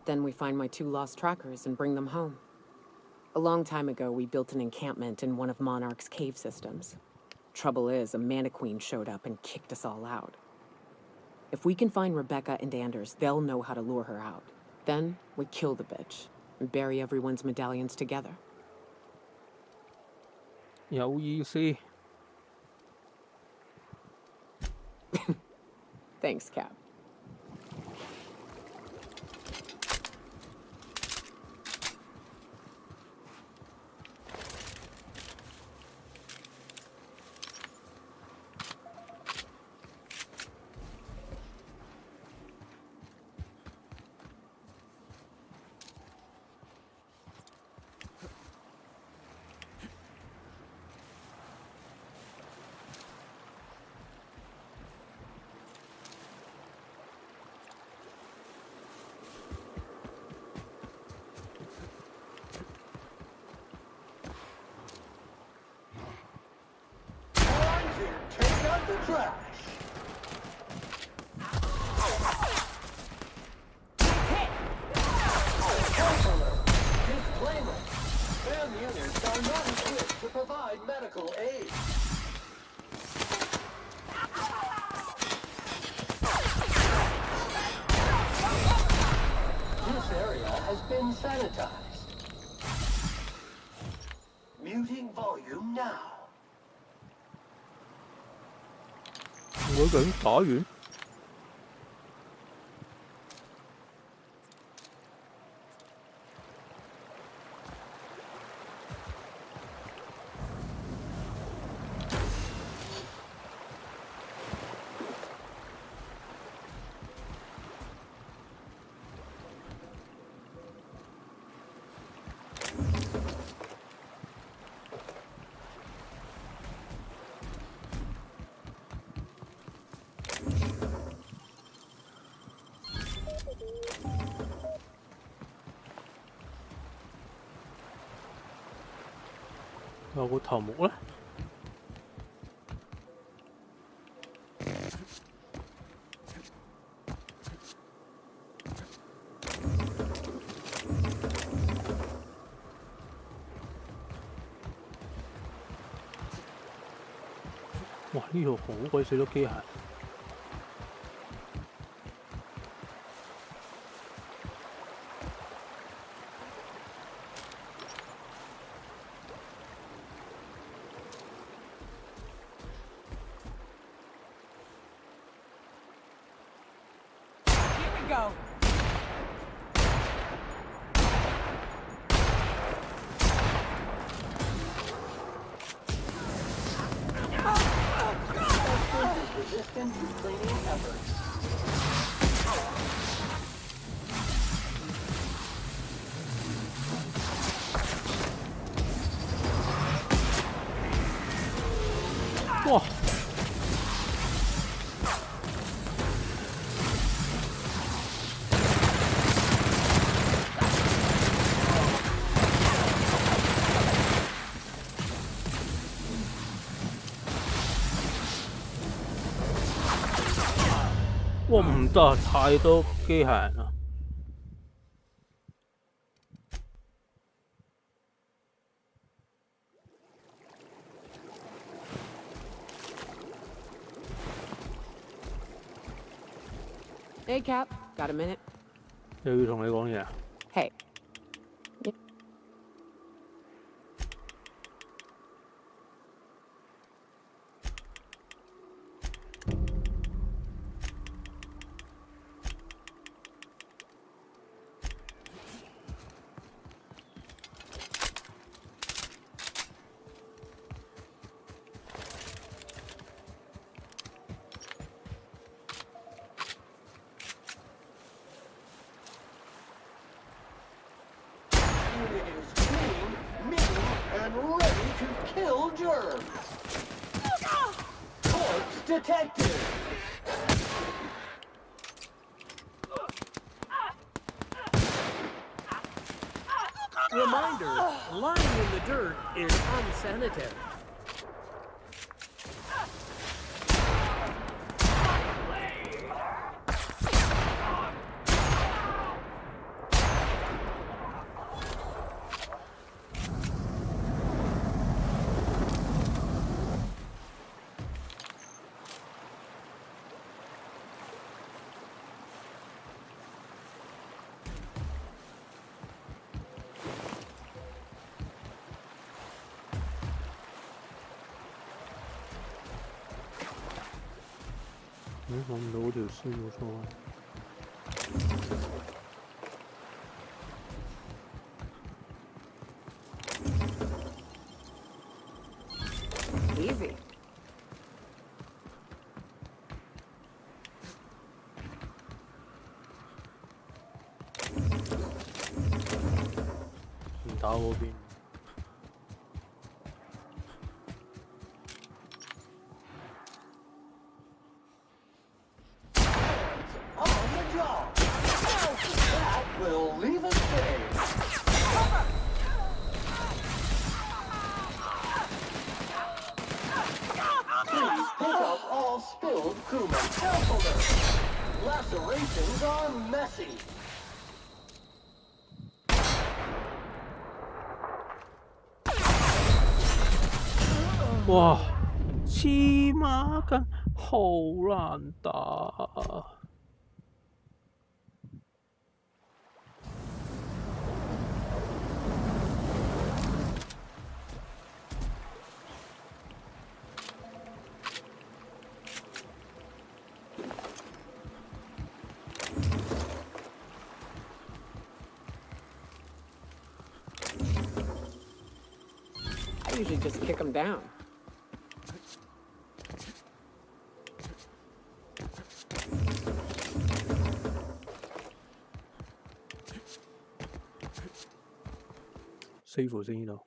S13: Then we find my 2 lost trackers and bring them home. A long time ago, we built an encampment in one of Monarch's cave systems. Trouble is, a Mantiqueen showed up and kicked us all out. If we can find Rebecca and Anders, they'll know how to lure her out. Then we kill the bitch and bury everyone's medallions together. Thanks, Cap.
S11: Take out the trash. Disclaimer. SAM units are not equipped to provide medical aid. This area has been sanitized. Muting volume now.
S1: 我俾人打完。有個頭目咧，哇！呢度好鬼死多機械。
S13: Go.
S11: Resistance cleaning efforts.
S1: Wow. 哇唔得，太多機械人啦！Hey,
S13: Cap. Got a minute?
S1: 又要同你講嘢啊
S13: Hey.
S11: Kill germs. Corpse detected.
S18: Reminder, lying in the dirt is unsanitary.
S1: Easy.
S11: Will leave us there. Please pick up all spilled crewmen. Carefulness. Lacerations are messy.
S1: Wow, 黐孖筋，好難打。
S13: I usually just kick them down.
S1: Save 先呢度。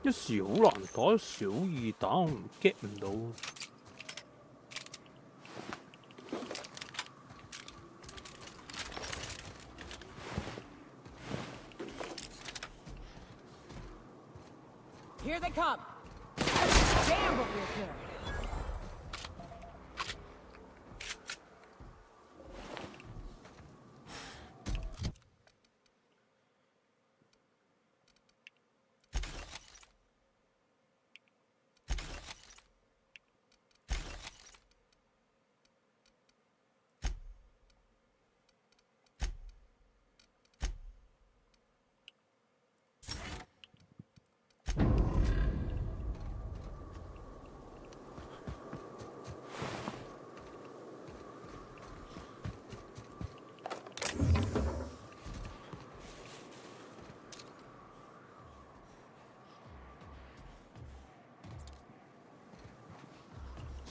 S1: 一時好難打，一時好易打，我唔 get 唔到。
S13: Here they come. Damn, but we're good.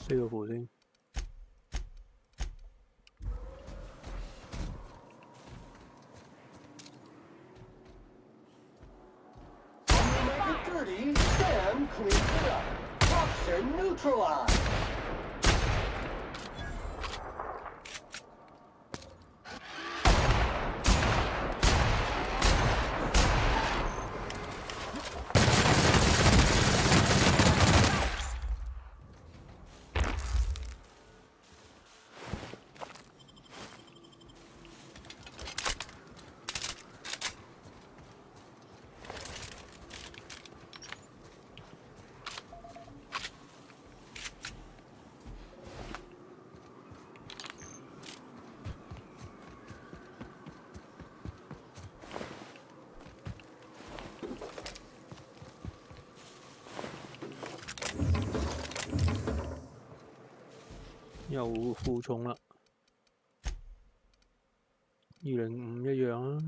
S1: 4個符先。
S11: Dirty, Sam cleans it up. Toxin neutralized.
S1: 又負重啦，205一樣啊。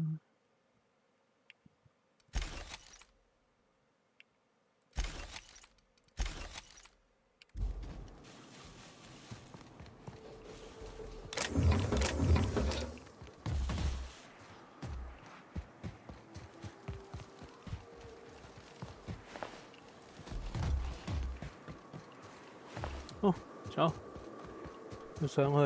S1: 哦，走。要上去，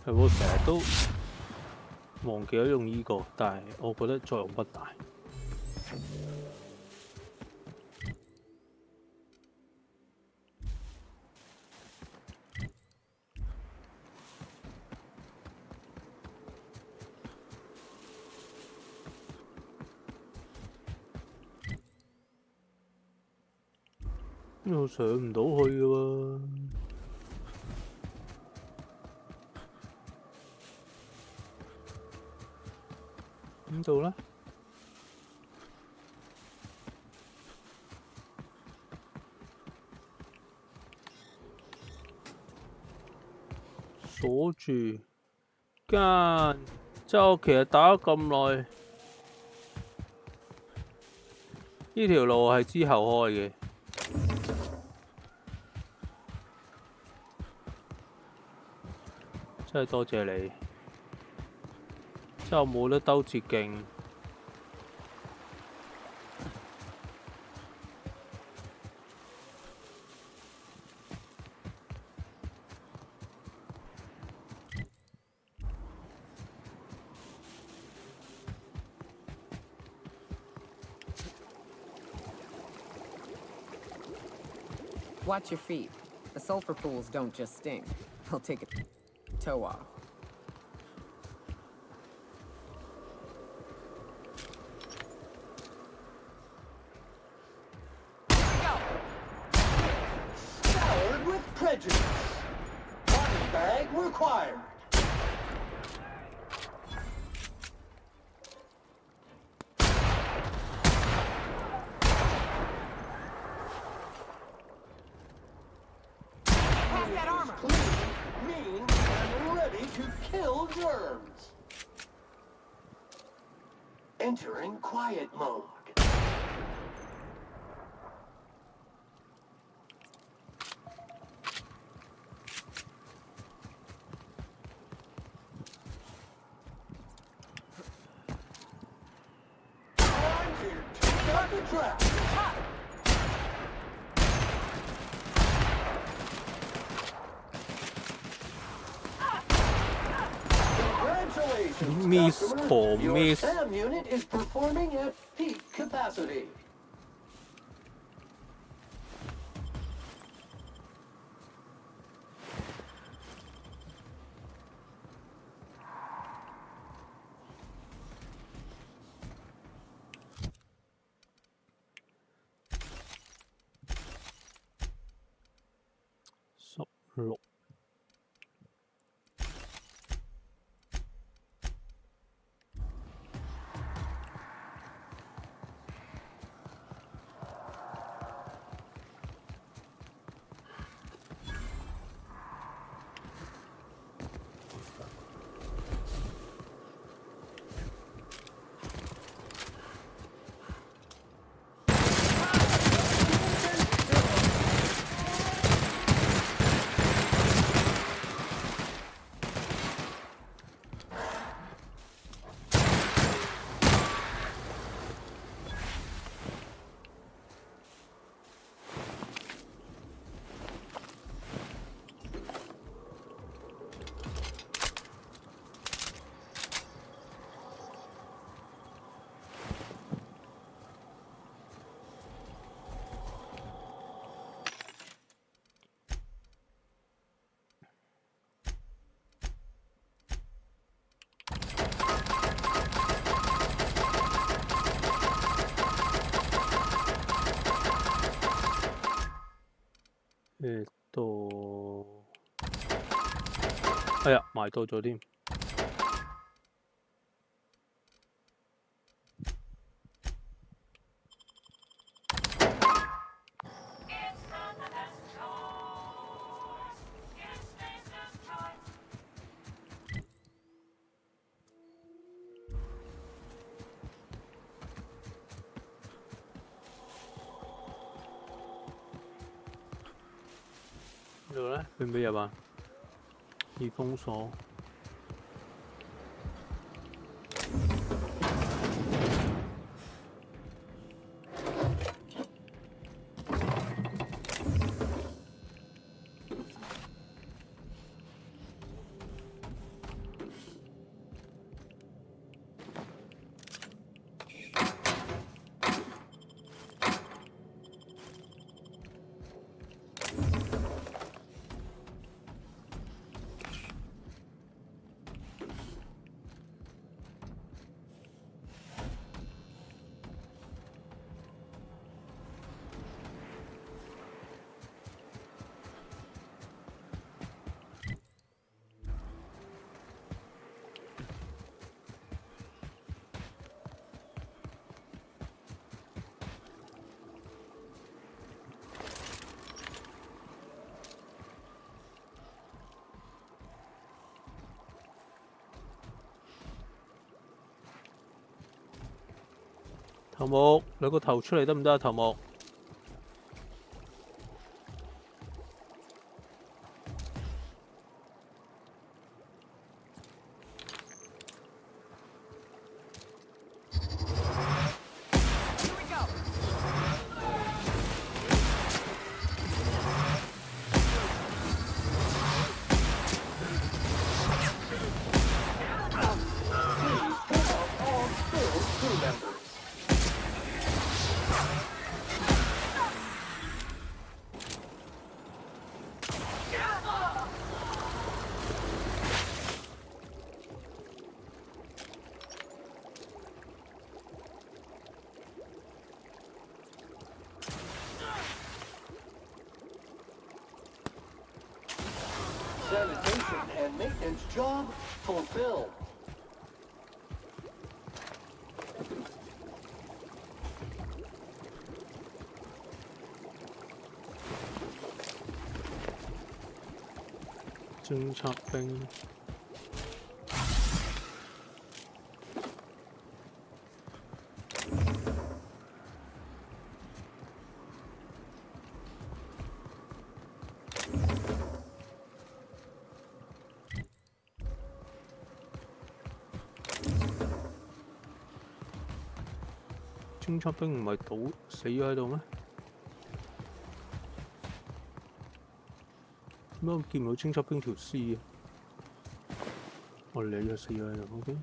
S1: 係我成日都忘記咗用呢個，但係我覺得作用不大。我上唔到去嘅喎，邊度咧？鎖住間，即係我其實打咗咁耐，呢條路係之後開嘅。真係多謝你，之後冇得兜捷徑。
S13: Watch your feet. The sulfur pools don't just sting. They'll take a toe off.
S11: Scoured with prejudice. Body bag required. Kill germs. Entering quiet mode. Time to take out the trap.
S1: Miss for
S11: Your
S1: miss.
S11: SAM unit is performing at peak capacity.
S1: Look. 哎呀，埋到咗添。呢度咧，俾唔俾入啊？已封鎖。頭目，兩個頭出嚟得唔得啊？頭目。
S11: Sanitation and maintenance job fulfilled.
S1: 偵察兵。偵察兵唔係倒死咗喺度咩？點解我見唔到偵察兵條屍嘅？我哋就死咗喺度 ，OK。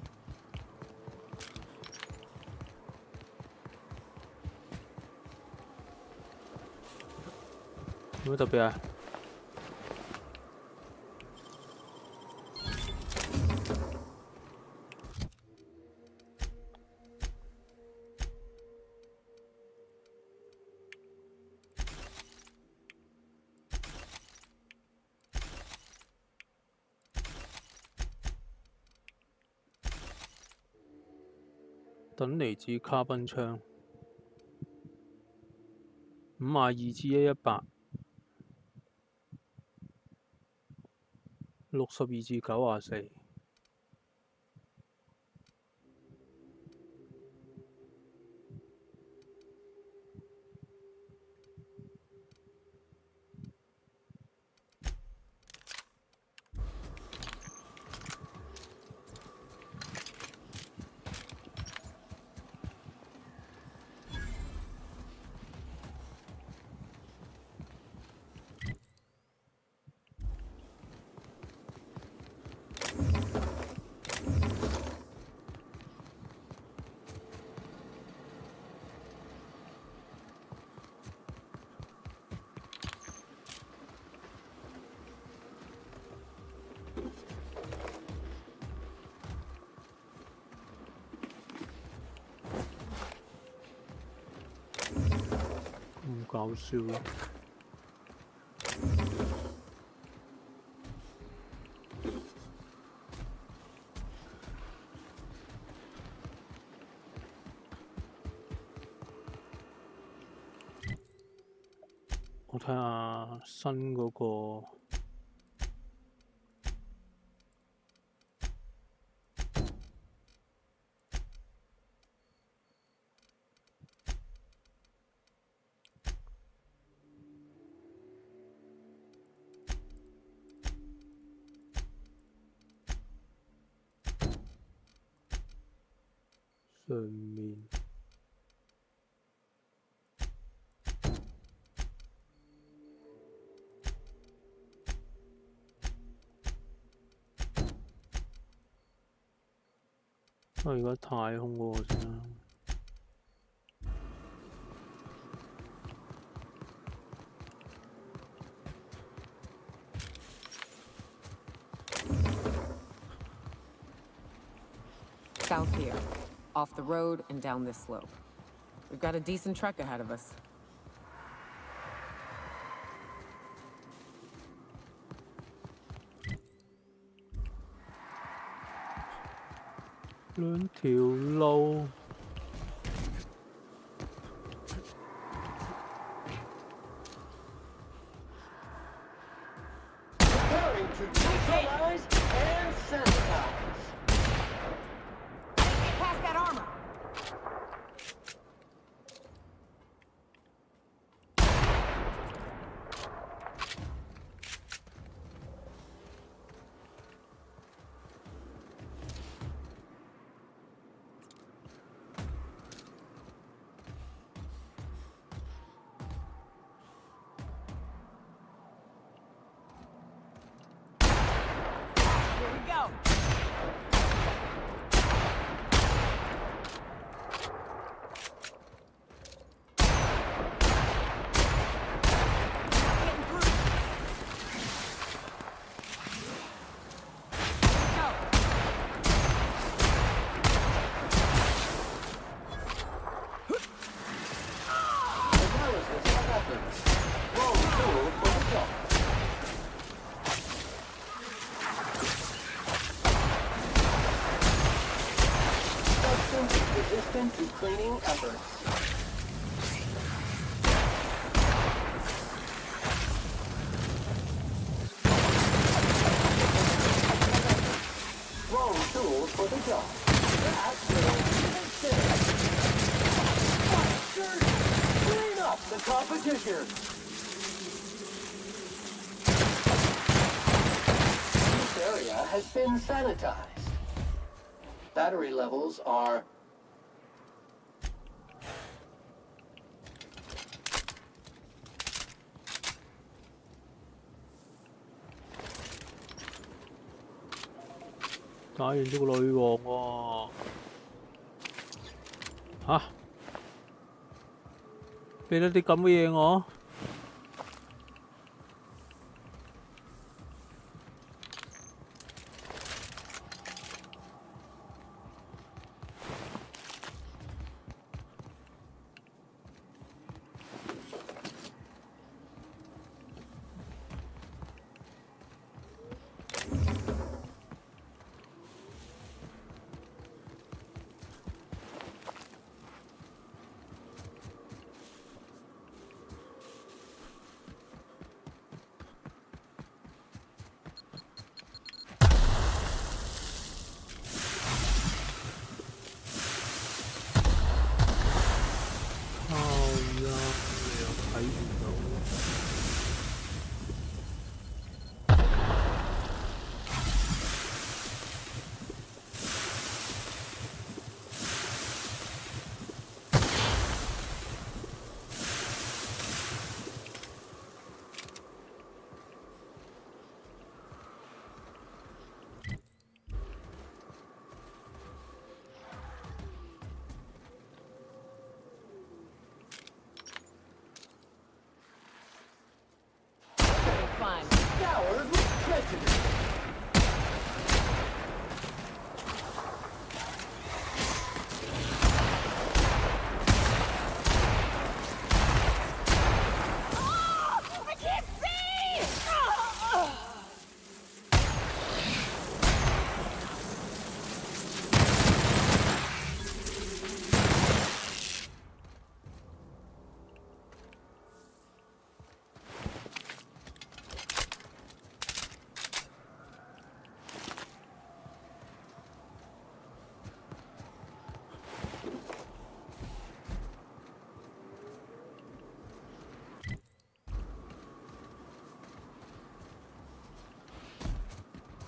S1: 有咩特別啊？等離子卡賓槍，52至118， 62至94。咁搞笑嘅。我睇下新嗰個。上面我而家太空嗰個先啦。
S13: South here. Off the road and down this slope. We've got a decent trek ahead of us.
S1: 兩條路。
S11: Preparing to neutralize and sanitize.
S13: Get past that armor. Here we go.
S11: Analysis of weapons. Roll tool for the kill. Substance resistant to cleaning efforts. Wrong tool for the job. That will finish. Clean up the competition. This area has been sanitized. Battery levels are
S1: 打完咗個女王喎。嚇！俾咗啲咁嘅嘢我。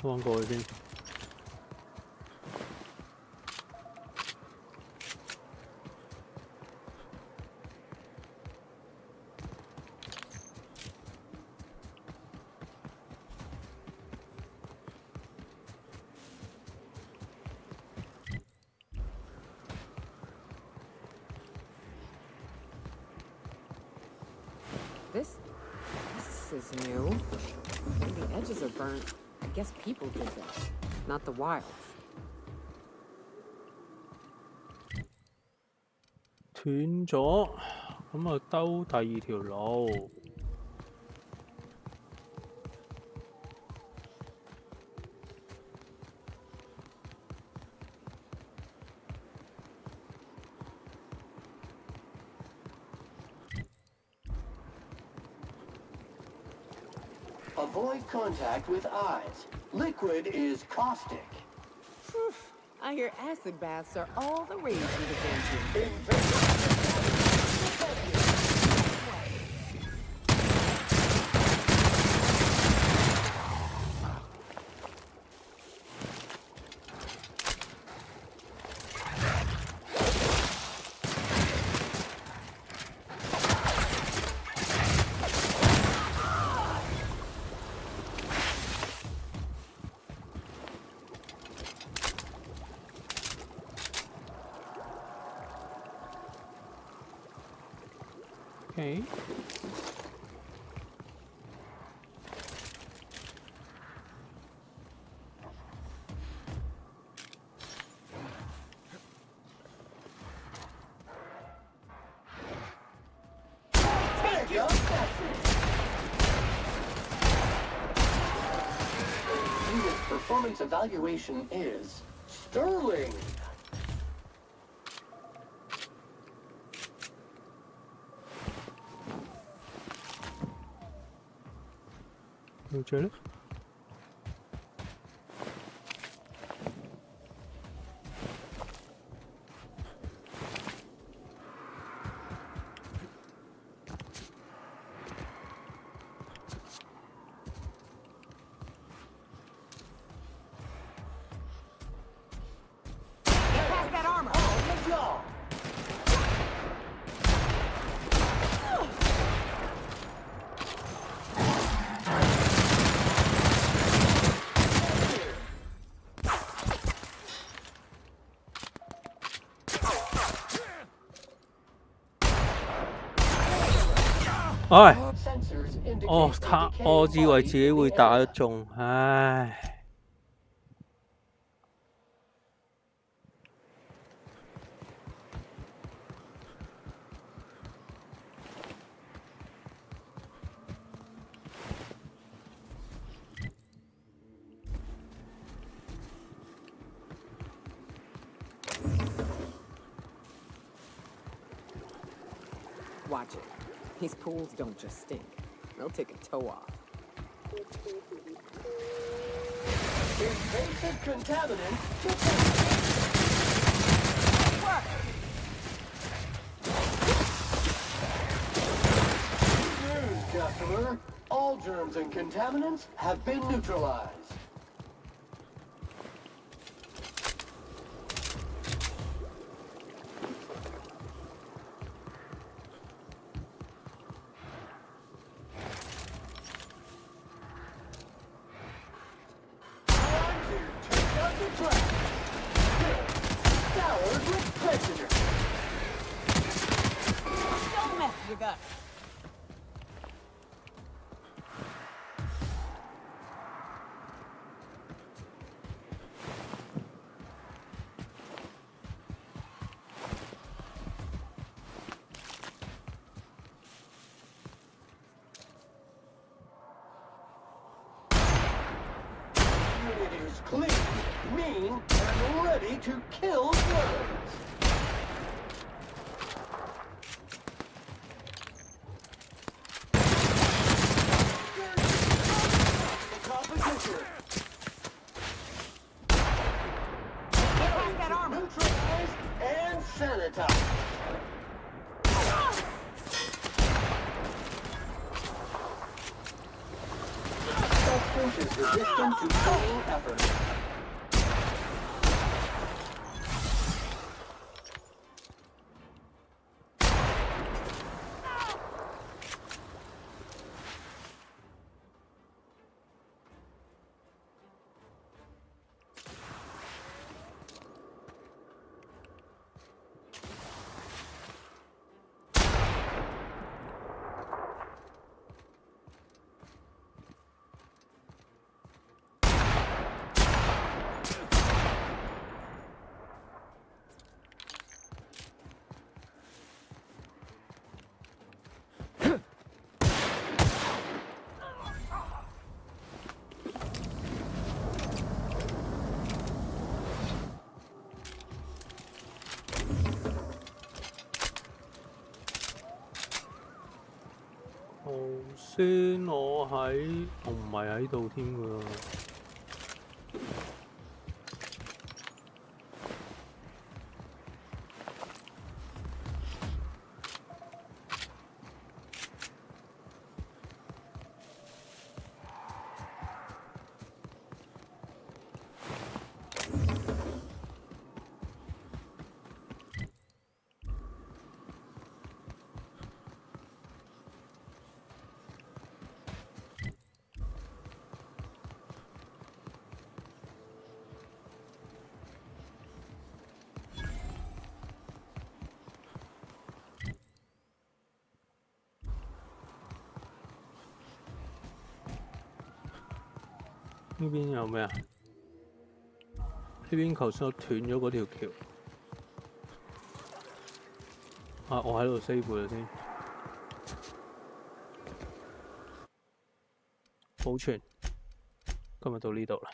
S1: 放過去先。
S13: This is new. The edges are burnt. I guess people did this, not the wilds.
S1: 斷咗，咁啊兜第二條路。
S11: Avoid contact with eyes. Liquid is caustic.
S13: I hear acid baths are all the rage in the dungeon.
S1: Okay.
S11: Unit performance evaluation is sterling.
S1: Challenge.
S11: Pass that armor. Let's go.
S1: Sensors 我以為自己會打得中，唉。
S13: Watch it. These pools don't just stink. They'll take a toe off.
S11: Invasive contaminant detected. Customer, all germs and contaminants have been neutralized.
S13: Don't mess with us.
S11: Unit is clean, mean, and ready to kill germs. Competition. Pass that armor. Neutralize and sanitize. Suspicious resistant to training effort.
S1: 頭先我唔係喺度添㗎。呢邊有咩啊？呢邊頭先我斷咗嗰條橋。啊！我喺度 save 佢先。保存。今日到呢度啦。